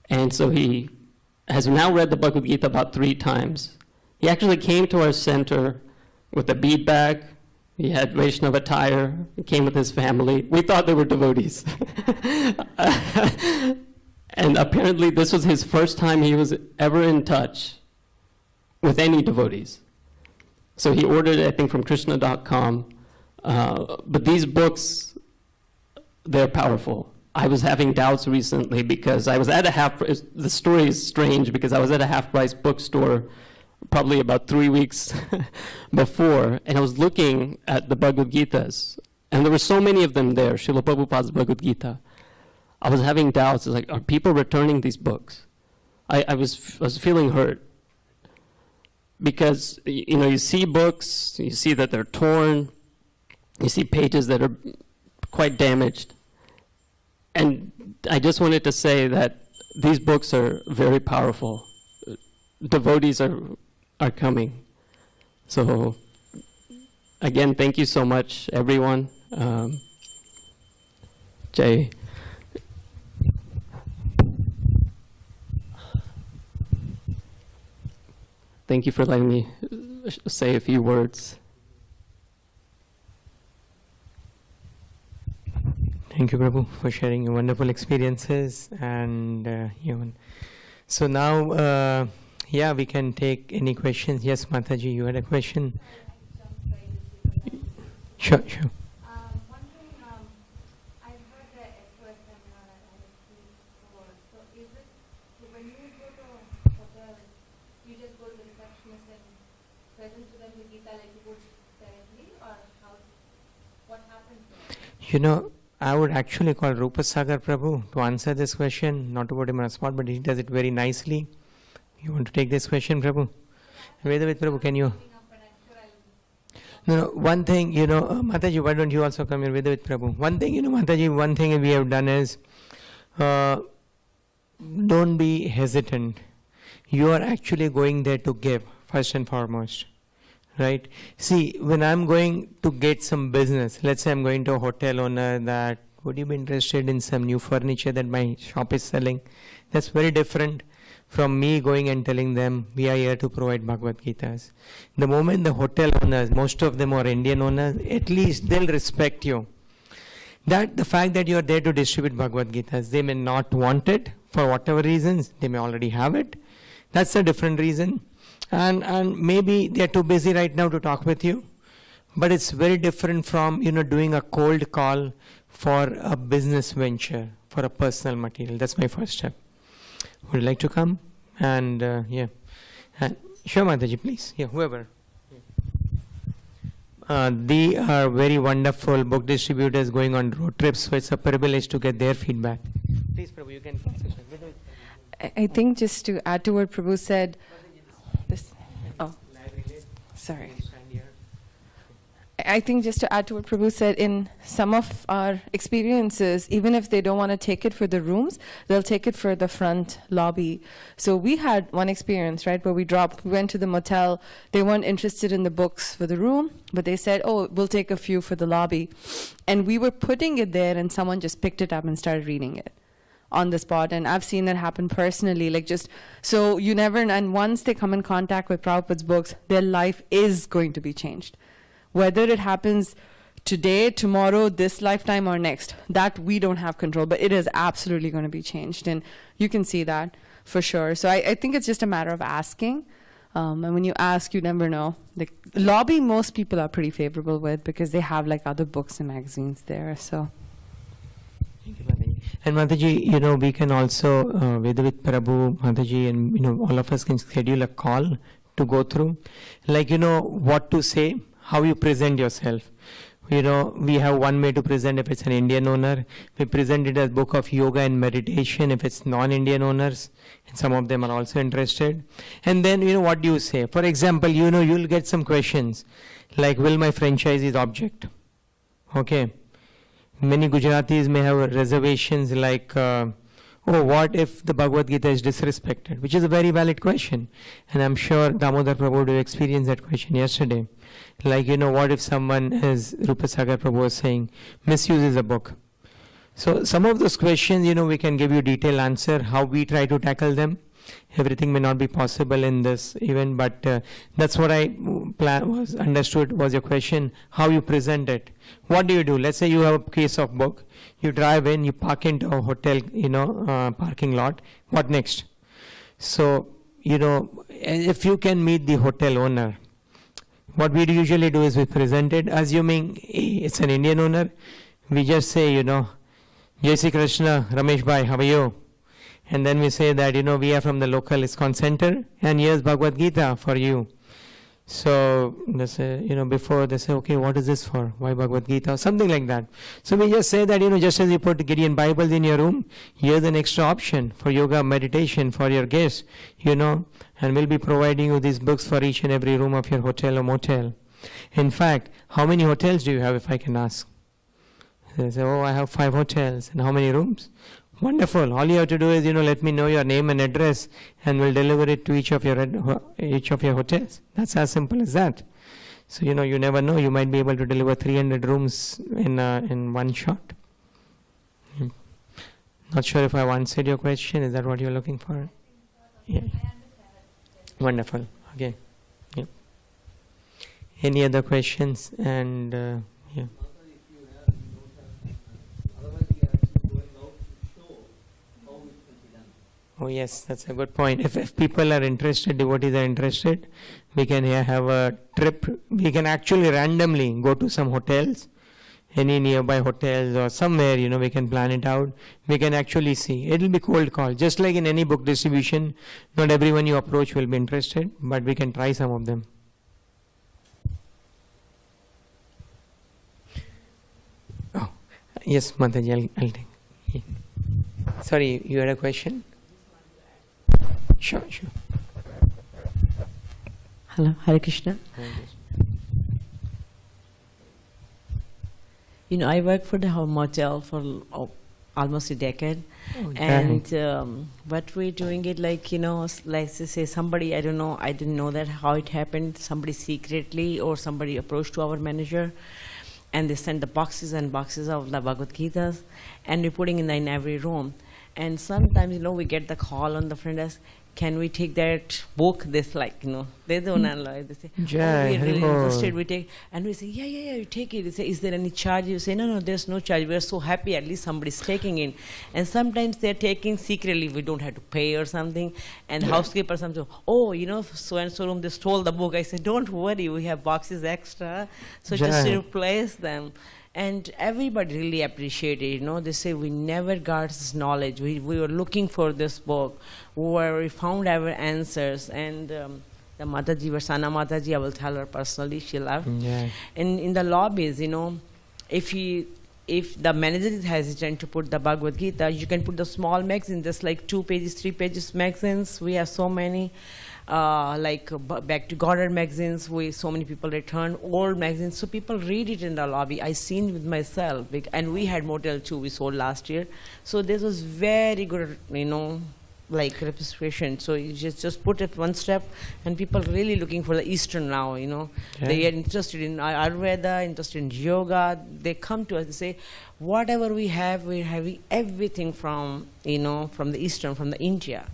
And so he has now read the Bhagavad Gita about 3 times. He actually came to our center with a bead bag. He had Vaishnava attire. He came with his family. We thought they were devotees. And apparently this was his first time he was ever in touch with any devotees. So he ordered, I think, from Krishna.com But these books, they're powerful. I was having doubts recently because I was at the story is strange because I was at a half-price bookstore probably about 3 weeks before, and I was looking at the Bhagavad Gitas, and there were so many of them there, Srila Prabhupada's Bhagavad Gita. I was having doubts. I was like, are people returning these books? I was feeling hurt. Because, you see books, you see that they're torn, you see pages that are quite damaged. And I just wanted to say that these books are very powerful. Devotees are coming. So, again, thank you so much, everyone. Jai. Thank you for letting me say a few words. Thank you, Prabhu, for sharing your wonderful experiences. And so now, we can take any questions. Yes, Mataji, you had a question? Sure. One thing, I've heard the expert seminar at ISKCON before. So is it, when you go to hotel, you just go to the receptionist and present to them the Gita like you would directly, or what happens there? I would actually call Rupa Sagar Prabhu to answer this question, not to put him on a spot, but he does it very nicely. You want to take this question, Prabhu? Vedavit Prabhu, can you? No, one thing, Mataji, why don't you also come here, Vedavit Prabhu? One thing, Mataji, one thing we have done is, don't be hesitant. You are actually going there to give, first and foremost. Right? See, when I'm going to get some business, let's say I'm going to a hotel owner that, would you be interested in some new furniture that my shop is selling? That's very different from me going and telling them, we are here to provide Bhagavad Gitas. The moment the hotel owners, most of them are Indian owners, at least they'll respect you. The fact that you are there to distribute Bhagavad Gitas, they may not want it for whatever reasons, they may already have it. That's a different reason. And maybe they're too busy right now to talk with you. But it's very different from, doing a cold call for a business venture, for a personal material. That's my first step. Would you like to come? And, sure, Mataji, please. Yeah, whoever. They are very wonderful book distributors going on road trips, so it's a privilege to get their feedback. Please, Prabhu, you can. I think just to add to what Prabhu said, sorry. I think just to add to what Prabhu said, in some of our experiences, even if they don't want to take it for the rooms, they'll take it for the front lobby. So we had one experience, right, where we went to the motel. They weren't interested in the books for the room, but they said, oh, we'll take a few for the lobby. And we were putting it there, and someone just picked it up and started reading it on the spot. And I've seen that happen personally, so you never, and once they come in contact with Prabhupada's books, their life is going to be changed. Whether it happens today, tomorrow, this lifetime, or next, that we don't have control, but it is absolutely going to be changed. And you can see that for sure. So I think it's just a matter of asking. And when you ask, you never know. The lobby, most people are pretty favorable with because they have other books and magazines there. So. And Mataji, we can also, Vedavit Prabhu, Mataji, and all of us can schedule a call to go through, what to say, how you present yourself. We have one way to present if it's an Indian owner. We present it as book of yoga and meditation if it's non-Indian owners, and some of them are also interested. And then, what do you say? For example, you'll get some questions like, will my franchisees object? Okay. Many Gujaratis may have reservations like, what if the Bhagavad Gita is disrespected? Which is a very valid question. And I'm sure Damodar Prabhu would have experienced that question yesterday. What if someone, as Rupa Sagar Prabhu was saying, misuses a book? So some of those questions, we can give you detailed answer, how we try to tackle them. Everything may not be possible in this event, but that's what I understood was your question, how you present it. What do you do? Let's say you have a case of book, you drive in, you park into a hotel, parking lot. What next? So, if you can meet the hotel owner, what we usually do is we present it, assuming it's an Indian owner, we just say, Jai Sri Krishna, Ramesh Bhai, how are you? And then we say that, we are from the local ISKCON center, and here's Bhagavad Gita for you. So they say, before they say, okay, what is this for? Why Bhagavad Gita? Or something like that. So we just say that, just as you put Gideon Bibles in your room, here's an extra option for yoga, meditation, for your guests, and we'll be providing you these books for each and every room of your hotel or motel. In fact, how many hotels do you have, if I can ask? They say, oh, I have 5 hotels. And how many rooms? Wonderful. All you have to do is, let me know your name and address, and we'll deliver it to each of your hotels. That's as simple as that. So, you never know. You might be able to deliver 300 rooms in one shot. Not sure if I've answered your question. Is that what you're looking for? Yeah. Wonderful. Okay. Yeah. Any other questions? And yeah. Oh yes, that's a good point. If people are interested, devotees are interested, we can have a trip. We can actually randomly go to some hotels, any nearby hotels or somewhere, we can plan it out. We can actually see. It will be cold call. Just like in any book distribution, not everyone you approach will be interested, but we can try some of them. Oh, yes, Mataji, I'll take. Yeah. Sorry, you had a question? Sure. Hello, Hare Krishna. I worked for the motel for almost a decade. Oh, and what we're doing it like, like to say somebody, I don't know, I didn't know that how it happened. Somebody secretly or somebody approached to our manager, and they sent the boxes and boxes of the Bhagavad Gitas, and we're putting in every room. And sometimes, we get the call on the front desk, can we take that book? This they don't analyze. They say, oh, we're really interested. We take, and we say, yeah, you take it. They say, is there any charge? You say, no, there's no charge. We're so happy at least somebody's taking it. And sometimes they're taking secretly. We don't have to pay or something. And housekeeper sometimes, so and so room, they stole the book. I say, don't worry, we have boxes extra. So just replace them. And everybody really appreciated it. They say we never got this knowledge. We were looking for this book, where we found our answers. And the Mataji, Varsana Mataji, I will tell her personally, she loved. Yeah. And in the lobbies, if the manager is hesitant to put the Bhagavad Gita, you can put the small magazines, just like 2 pages, 3 pages magazines. We have so many. Back to Goddard magazines, so many people return old magazines, so people read it in the lobby. I seen with myself, and we had motel too, we sold last year. So this was very good, representation. So you just put it one step, and people really looking for the Eastern now, They are interested in Ayurveda, interested in yoga. They come to us and say, whatever we have, we're having everything from, from the Eastern, from the India.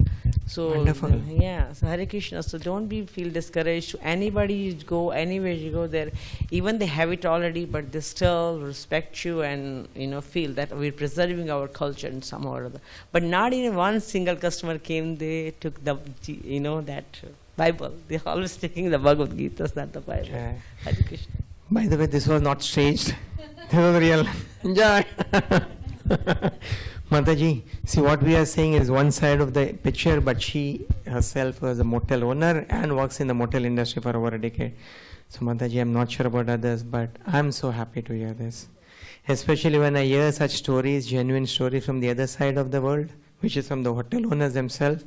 So wonderful. So Hare Krishna. So don't feel discouraged. Anybody you go, anywhere you go there, even they have it already, but they still respect you and feel that we're preserving our culture in some or other. But not even one single customer came. They took the that Bible. They're always taking the Bhagavad Gita, not the Bible. Yeah. Hare Krishna. By the way, this was not staged. This was real. Enjoy. Mataji, see what we are saying is one side of the picture, but she herself was a motel owner and works in the motel industry for over a decade. So Mataji, I'm not sure about others, but I'm so happy to hear this. Especially when I hear such stories, genuine stories from the other side of the world, which is from the hotel owners themselves.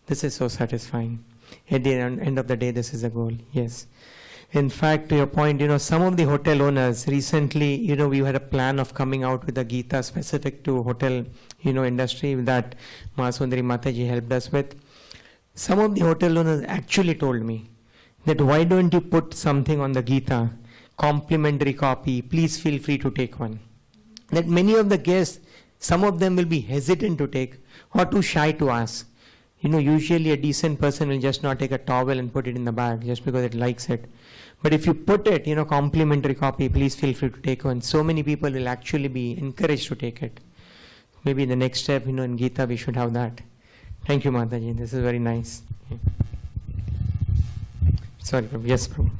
This is so satisfying. At the end of the day, this is a goal, yes. In fact, to your point, some of the hotel owners recently, we had a plan of coming out with a Gita specific to hotel, industry that Mahasundari Mataji helped us with. Some of the hotel owners actually told me that why don't you put something on the Gita, complimentary copy, please feel free to take one. That many of the guests, some of them will be hesitant to take or too shy to ask. Usually a decent person will just not take a towel and put it in the bag just because it likes it. But if you put it, complimentary copy, please feel free to take one. So many people will actually be encouraged to take it. Maybe the next step, in Gita, we should have that. Thank you, Mataji. This is very nice. Yeah. Sorry, Prabhu. Yes, Prabhu.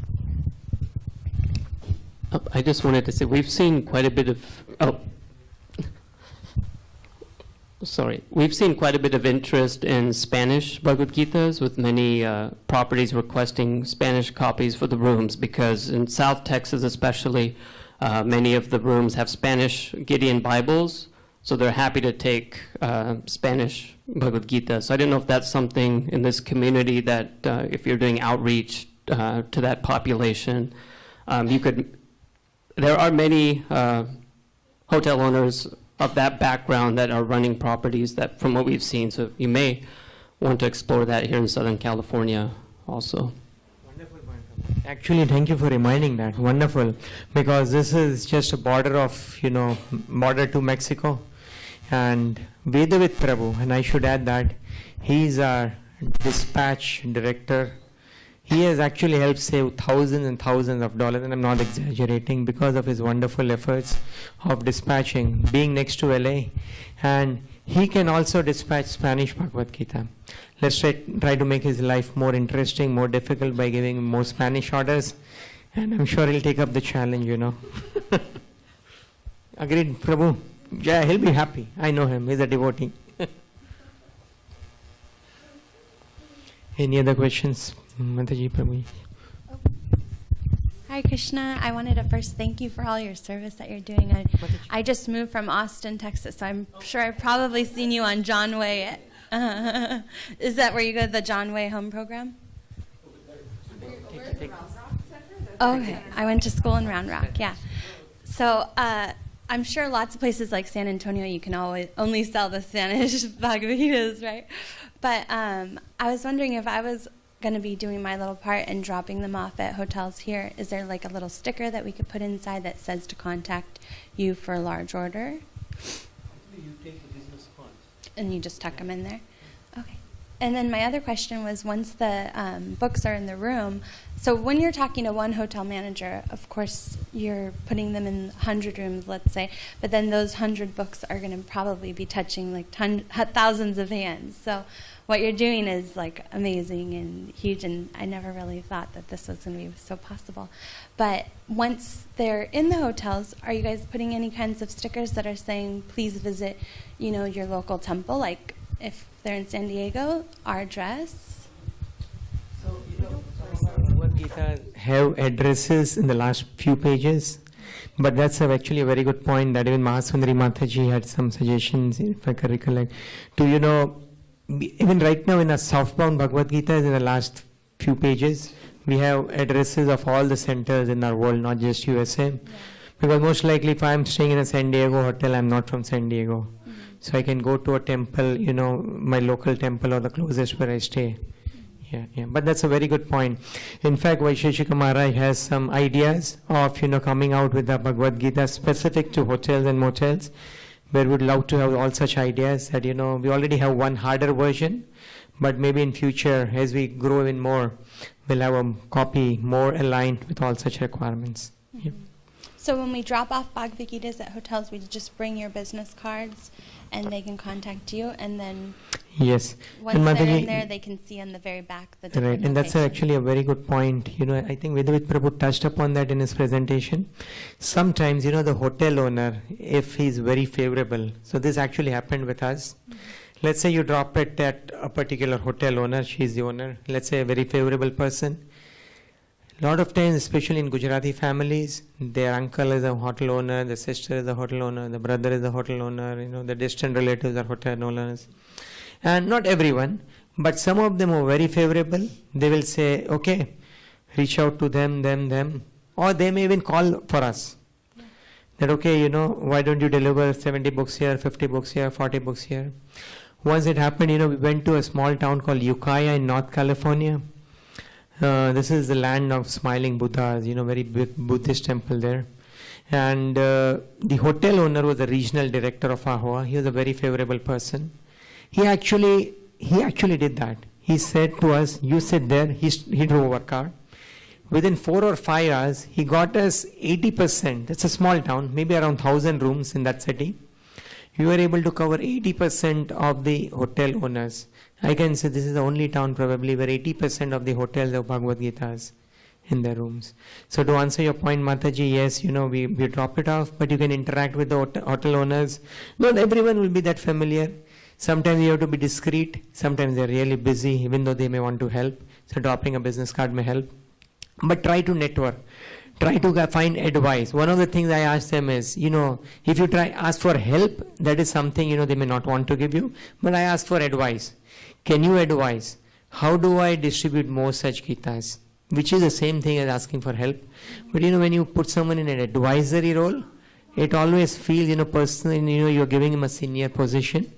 I just wanted to say we've seen quite a bit of we've seen quite a bit of interest in Spanish Bhagavad Gitas, with many properties requesting Spanish copies for the rooms, because in South Texas especially, many of the rooms have Spanish Gideon Bibles, so they're happy to take Spanish Bhagavad Gita. So I don't know if that's something in this community that if you're doing outreach to that population, you could. There are many hotel owners of that background that are running properties that, from what we've seen, so you may want to explore that here in Southern California also. Wonderful. Actually, thank you for reminding that. Wonderful, because this is just a border of, border to Mexico, and Vedavit Prabhu, and I should add that he's our dispatch director. He has actually helped save thousands and thousands of dollars, and I'm not exaggerating, because of his wonderful efforts of dispatching, being next to LA. And he can also dispatch Spanish Bhagavad Gita. Let's try to make his life more interesting, more difficult by giving him more Spanish orders. And I'm sure he'll take up the challenge, Agreed, Prabhu? Yeah, he'll be happy. I know him. He's a devotee. Any other questions? Mataji, Prabhu. Hi Krishna, I wanted to first thank you for all your service that you're doing. I just moved from Austin, Texas, so I'm sure I've probably seen you on John Way. Is that where you go to the John Way Home Program? Okay, I went to school in Round Rock, yeah. So I'm sure lots of places like San Antonio you can only sell the Spanish Bhagavad Gitas, right? But I was wondering if I was going to be doing my little part and dropping them off at hotels here, is there like a little sticker that we could put inside that says to contact you for a large order? You take the business cards. And you just tuck them in there? Okay. And then my other question was, once the books are in the room, so when you're talking to one hotel manager, of course you're putting them in 100 rooms, let's say, but then those 100 books are going to probably be touching like thousands of hands. So what you're doing is like amazing and huge, and I never really thought that this was going to be so possible. But once they're in the hotels, are you guys putting any kinds of stickers that are saying, please visit, your local temple, like if they're in SanDiego, our address? So, some of our Bhagavad Gita have addresses in the last few pages, but that's actually a very good point that even Mahasundari Mataji had some suggestions, if I can recollect, to, even right now in our softbound Bhagavad Gita, in the last few pages, we have addresses of all the centers in our world, not just USA. Yeah. Because most likely if I'm staying in a SanDiego hotel, I'm not from SanDiego. Mm-hmm. So I can go to a temple, my local temple or the closest where I stay. Mm-hmm. Yeah. But that's a very good point. In fact, Vaisheshika Maharaj has some ideas of, coming out with the Bhagavad Gita specific to hotels and motels, where we'd love to have all such ideas that, we already have one harder version, but maybe in future, as we grow even more, we'll have a copy more aligned with all such requirements. Mm-hmm. Yeah. So when we drop off Bhagavad Gitas at hotels, we just bring your business cards and they can contact you, and then yes. Once they're in there, they can see on the very back the different right, and that's actually a very good point. I think Vedavit Prabhu touched upon that in his presentation. Sometimes, the hotel owner, if he's very favorable, so this actually happened with us. Mm-hmm. Let's say you drop it at a particular hotel owner, she's the owner, let's say a very favorable person. A lot of times, especially in Gujarati families, their uncle is a hotel owner, the sister is a hotel owner, the brother is a hotel owner, the distant relatives are hotel owners. And not everyone, but some of them are very favorable. They will say, okay, reach out to them, or they may even call for us. Yeah. That, okay, why don't you deliver 70 books here, 50 books here, 40 books here. Once it happened, we went to a small town called Ukiah in North California. This is the land of smiling Buddhas, very big Buddhist temple there. And the hotel owner was the regional director of AHOA. He was a very favorable person. He actually did that. He said to us, you sit there. He drove our car. Within 4 or 5 hours, he got us 80%. It's a small town, maybe around 1,000 rooms in that city. We were able to cover 80% of the hotel owners. I can say this is the only town probably where 80% of the hotels have Bhagavad Gitas. in their rooms. So to answer your point, Mataji, yes, we drop it off, but you can interact with the hotel owners. Not everyone will be that familiar. Sometimes you have to be discreet. Sometimes they're really busy, even though they may want to help. So dropping a business card may help. But try to network. Try to find advice. One of the things I ask them is, if you ask for help, that is something, they may not want to give you. But I ask for advice. Can you advise? How do I distribute more such Gitas? Which is the same thing as asking for help. But when you put someone in an advisory role, it always feels, personally, you're giving him a senior position.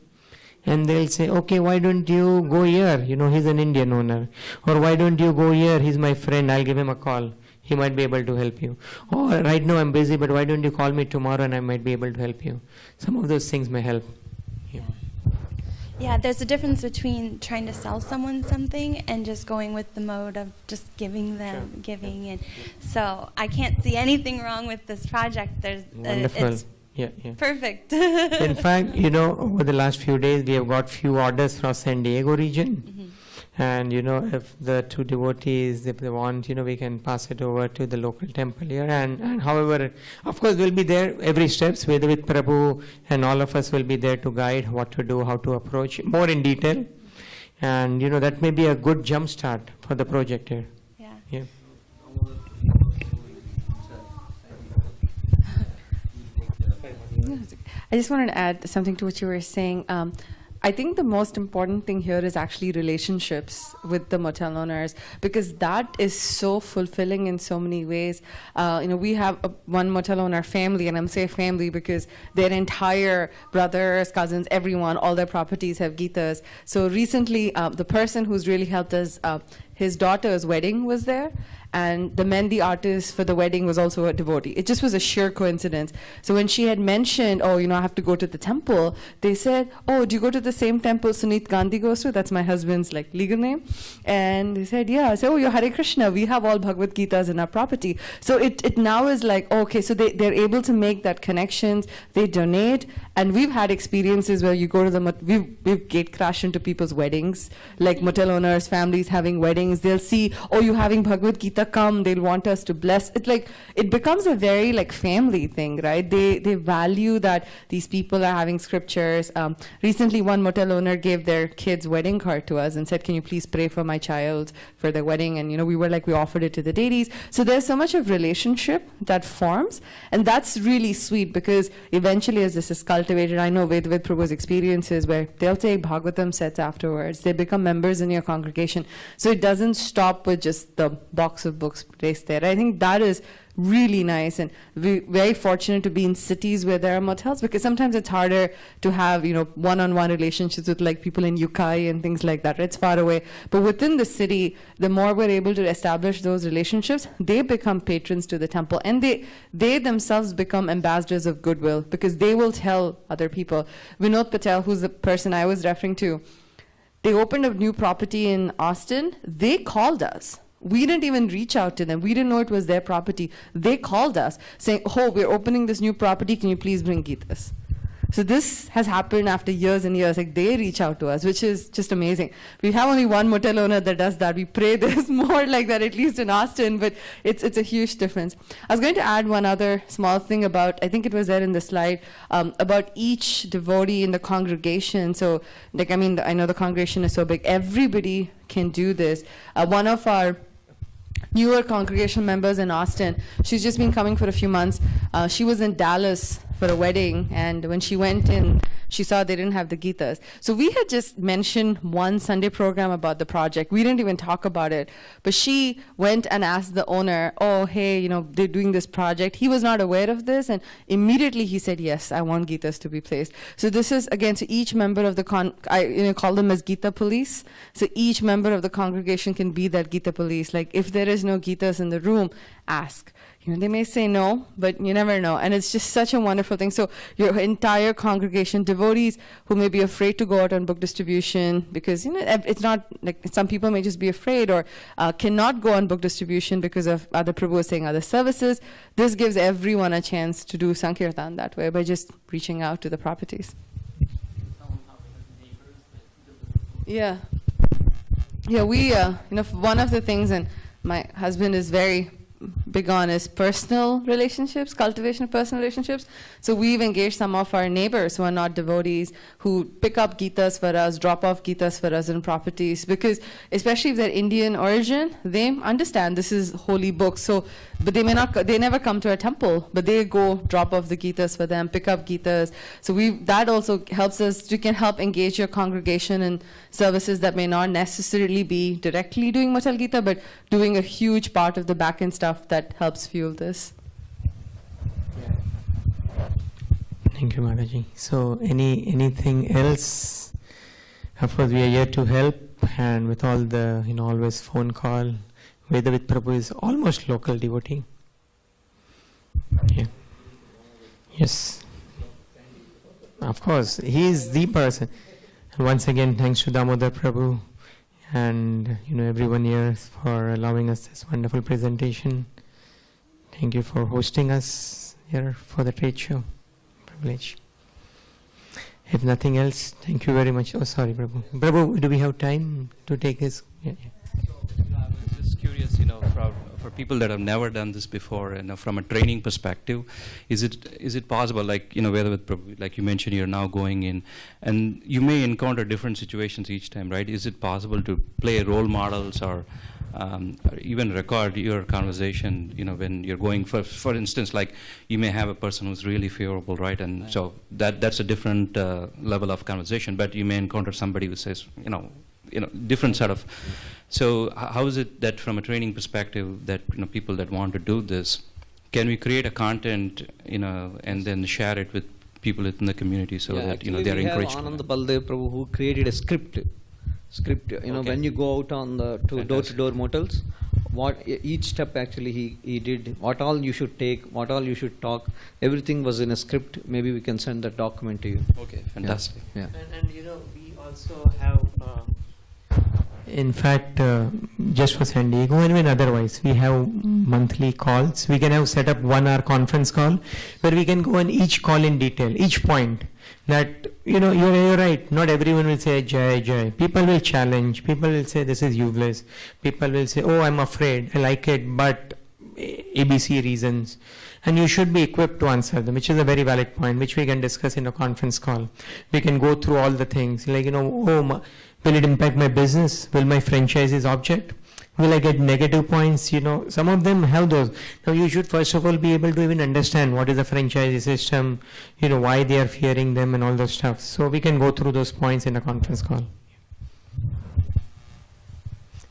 And they'll say, okay, why don't you go here? He's an Indian owner. Or why don't you go here? He's my friend. I'll give him a call. He might be able to help you. Or right now I'm busy, but why don't you call me tomorrow and I might be able to help you. Some of those things may help. Yeah, there's a difference between trying to sell someone something and just going with the mode of just giving them, giving. And so I can't see anything wrong with this project. Wonderful. It's perfect. In fact, over the last few days, we have got few orders from SanDiego region. Mm-hmm. And, if the two devotees, if they want, we can pass it over to the local temple here. And however, of course, we'll be there every steps, whether with Prabhu and all of us will be there to guide what to do, how to approach more in detail. And, that may be a good jump start for the project here. Yeah. I just wanted to add something to what you were saying. I think the most important thing here is actually relationships with the motel owners, because that is so fulfilling in so many ways. We have one motel owner family, and I'm saying family because their entire brothers, cousins, everyone, all their properties have Gitas. So recently, the person who's really helped us, his daughter's wedding was there, and the Mehndi artist for the wedding was also a devotee. It just was a sheer coincidence. So when she had mentioned, I have to go to the temple, they said, do you go to the same temple Sunit Gandhi goes to? That's my husband's legal name. And they said, yeah. I said, you're Harekrishna. We have all Bhagavad Gitas in our property. So it now is okay, so they're able to make that connections. They donate. And we've had experiences where you go to we've gate crashed into people's weddings, like motel owners, families having weddings. They'll see, you're having Bhagavad Gita, come, they'll want us to bless. It becomes a very family thing, right? They value that these people are having scriptures. Recently, one motel owner gave their kid's wedding card to us and said, can you please pray for my child for their wedding? And, we were we offered it to the deities. So there's so much of relationship that forms. And that's really sweet, because eventually as this is cultivated, I know with Prabhu's experiences where they'll take Bhagavatam sets afterwards. They become members in your congregation. So it doesn't stop with just the box of books placed there. I think that is really nice, and we're very fortunate to be in cities where there are motels, because sometimes it's harder to have one-on-one relationships with people in Ukai and things like that. It's far away, but within the city, the more we're able to establish those relationships, they become patrons to the temple, and they themselves become ambassadors of goodwill, because they will tell other people. Vinod Patel, who's the person I was referring to, they opened a new property in Austin. They called us. We didn't even reach out to them. We didn't know it was their property. They called us saying, we're opening this new property. Can you please bring Gitas? So this has happened after years and years. They reach out to us, which is just amazing. We have only one motel owner that does that. We pray there's more like that, at least in Austin, but it's a huge difference. I was going to add one other small thing about, I think it was there in the slide, about each devotee in the congregation. So, I know the congregation is so big. Everybody can do this. One of our newer congregation members in Austin, she's just been coming for a few months. She was in Dallas for a wedding, and when she went in, she saw they didn't have the Gitas. So we had just mentioned one Sunday program about the project. We didn't even talk about it, but she went and asked the owner, hey, they're doing this project. He was not aware of this, and immediately he said, yes, I want Gitas to be placed. So this is, again, to each member of the I call them as Gita police. So each member of the congregation can be that Gita police. If there is no Gitas in the room, ask. They may say no, but you never know. And it's just such a wonderful thing. So your entire congregation, devotees who may be afraid to go out on book distribution, because it's not some people may just be afraid or cannot go on book distribution because of other Prabhu saying other services. This gives everyone a chance to do Sankirtan that way by just reaching out to the properties. Yeah. Yeah, we, one of the things, and my husband is very big on his personal relationships, cultivation of personal relationships. So we've engaged some of our neighbors who are not devotees, who pick up Gitas for us, drop off Gitas for us in properties, because especially if they're Indian origin, they understand this is holy books. So, but they may not, they never come to a temple, but they go drop off the Gitas for them, pick up Gitas. So that also helps us, you can help engage your congregation in services that may not necessarily be directly doing Motel Gita, but doing a huge part of the back end stuff that helps fuel this. Thank you, Mataji. So anything else? Of course, we are here to help, and with all the, always phone call. Vedavit Prabhu is almost local devotee. Yeah. Yes. Of course, he is the person. And once again, thanks to Damodar Prabhu and everyone here for allowing us this wonderful presentation. Thank you for hosting us here for the trade show. Privilege. If nothing else, thank you very much. Oh, sorry, Prabhu. Prabhu, do we have time to take this? Yeah. I was just curious, for people that have never done this before, from a training perspective, is it possible, like, whether with Prabhu, like you mentioned, you're now going in, and you may encounter different situations each time, right? Is it possible to play role models or even record your conversation, when you're going, for instance, like you may have a person who's really favorable, right? And so that's a different level of conversation, but you may encounter somebody who says, different sort of. So how is it that from a training perspective that people that want to do this, can we create a content and then share it with people in the community so that they are encouraged? We have Anand Baldev Prabhu who created a script. Okay. When you go out on the door-to-door motels, what each step actually he did, what all you should take, what all you should talk, everything was in a script. Maybe we can send that document to you. Okay, fantastic. Yeah. And we also have. In fact, just for SanDiego and even otherwise, we have monthly calls. We can have set up 1 hour conference call where we can go on each call in detail, each point. That, you're right, not everyone will say Jai, Jai. People will challenge, people will say this is useless. People will say, oh, I'm afraid, I like it, but ABC reasons. And you should be equipped to answer them, which is a very valid point, which we can discuss in a conference call. We can go through all the things, like, will it impact my business? Will my franchise's object? Will I get negative points? Some of them have those. Now you should first of all be able to even understand what is the franchise system, why they are fearing them and all those stuff. So we can go through those points in a conference call.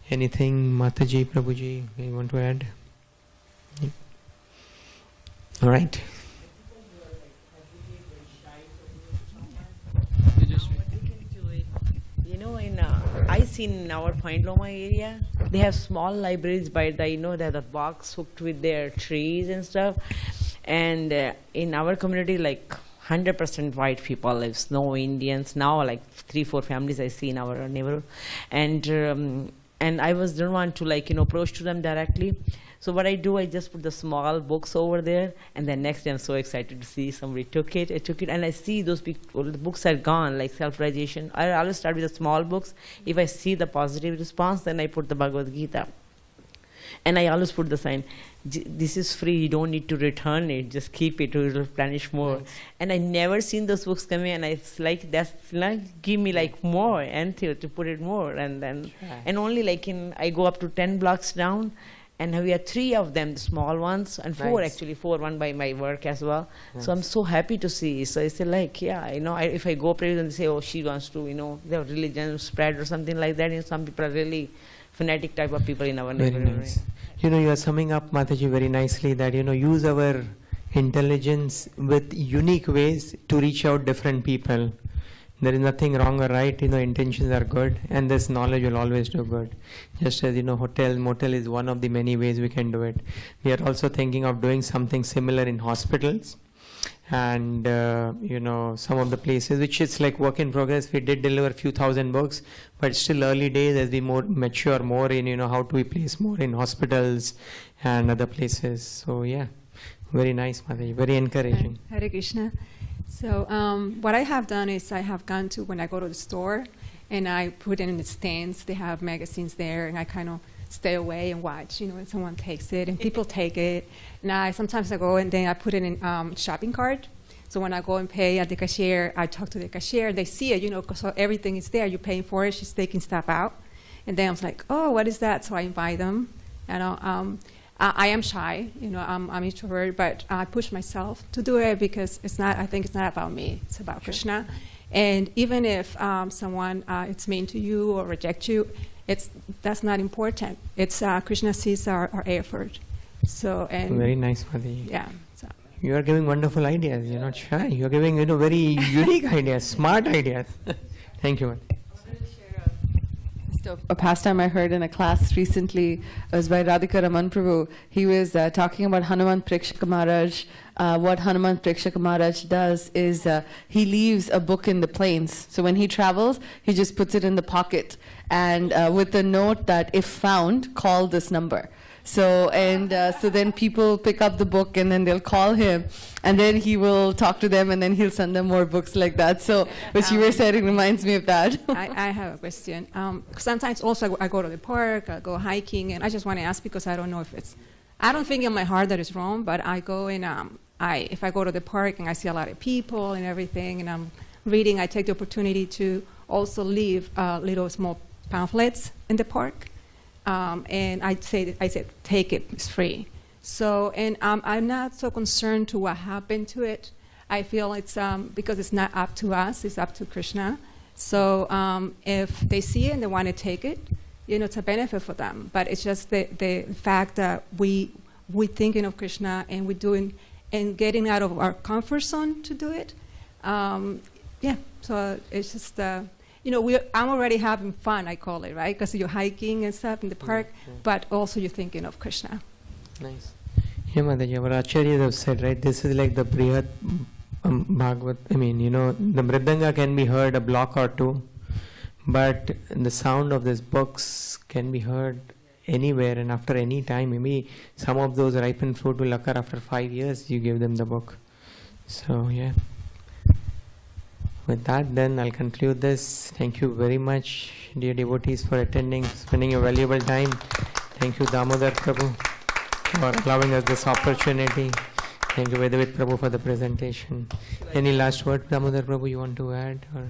Anything, Mataji, Prabhuji, you want to add? Yeah. All right. I seen in our Point Loma area, they have small libraries by the, they have the box hooked with their trees and stuff. And in our community, like 100% white people lives, no Indians. Now, like 3-4 families I see in our neighborhood, and I don't want to approach to them directly. So what I do, I just put the small books over there, and then next day I'm so excited to see somebody took it, and I see those the books are gone, like self-realization. I always start with the small books. If I see the positive response, then I put the Bhagavad Gita. And I always put the sign, this is free, you don't need to return it, just keep it, it will replenish more. Nice. And I never seen those books coming, and it's like, give me more, and to put it more, and then, and only I go up to 10 blocks down, and we have 3 of them, the small ones, and 4 actually, 4, one by my work as well. Nice. So I'm so happy to see. So I say if I go pray and they say, oh, she wants to, their religion spread or something like that. Some people are really fanatic type of people in our neighborhood. Very nice. You are summing up, Mataji, very nicely that, use our intelligence with unique ways to reach out different people. There is nothing wrong or right, intentions are good, and this knowledge will always do good. Just as, hotel, motel is one of the many ways we can do it. We are also thinking of doing something similar in hospitals and, some of the places, which is like work in progress. We did deliver a few thousand books, but still early days as we mature more in, how do we place more in hospitals and other places. So, yeah, very nice, Mataji, very encouraging. Hare Krishna. So what I have done is I have gone to, when I go to the store, and I put it in the stands. They have magazines there, and I kind of stay away and watch, when someone takes it, and people take it. And sometimes I go and then I put it in shopping cart. So when I go and pay at the cashier, I talk to the cashier. They see it, so everything is there. You're paying for it. She's taking stuff out. And then I was like, oh, what is that? So I invite them. I am shy, I'm introvert, but I push myself to do it because I think it's not about me. It's about Krishna. And even if someone it's mean to you or reject you, that's not important. It's Krishna sees our effort. So very nice, Mother. Yeah. So. You are giving wonderful ideas. You're not shy. You're giving very unique ideas, smart ideas. Thank you, Mother. A pastime I heard in a class recently. It was by Radhika Raman Prabhu. He was talking about Hanuman Prekshaka Maharaj. What Hanuman Prekshaka Maharaj does is he leaves a book in the plains. So when he travels, he just puts it in the pocket and with a note that if found, call this number. So then people pick up the book and then they'll call him and then he will talk to them and then he'll send them more books like that. So what you were saying reminds me of that. I have a question. Sometimes also I go to the park, I go hiking, and I just want to ask because I don't know if I don't think in my heart that it's wrong, but I go and if I go to the park and I see a lot of people and everything and I'm reading, I take the opportunity to also leave little small pamphlets in the park. And I said, take it, it's free. So, and I'm not so concerned to what happened to it. I feel it's because it's not up to us, it's up to Krishna. So if they see it and they want to take it, it's a benefit for them. But it's just the fact that we're thinking of Krishna and we're doing and getting out of our comfort zone to do it. So it's just. I'm already having fun, I call it, right? Because you're hiking and stuff in the park, but also you're thinking of Krishna. Nice. Yeah, Mataji, our acharyas have said, right, this is like the Brihat Bhagavad. I mean, the Mridanga can be heard a block or two, but the sound of these books can be heard anywhere and after any time. Maybe some of those ripened fruit will occur after 5 years, you give them the book. So, yeah. With that, then I'll conclude this. Thank you very much, dear devotees, for attending, spending your valuable time. Thank you, Damodar Prabhu, for allowing us this opportunity. Thank you, Vedavit Prabhu, for the presentation. Any last word, Damodar Prabhu, you want to add? Or?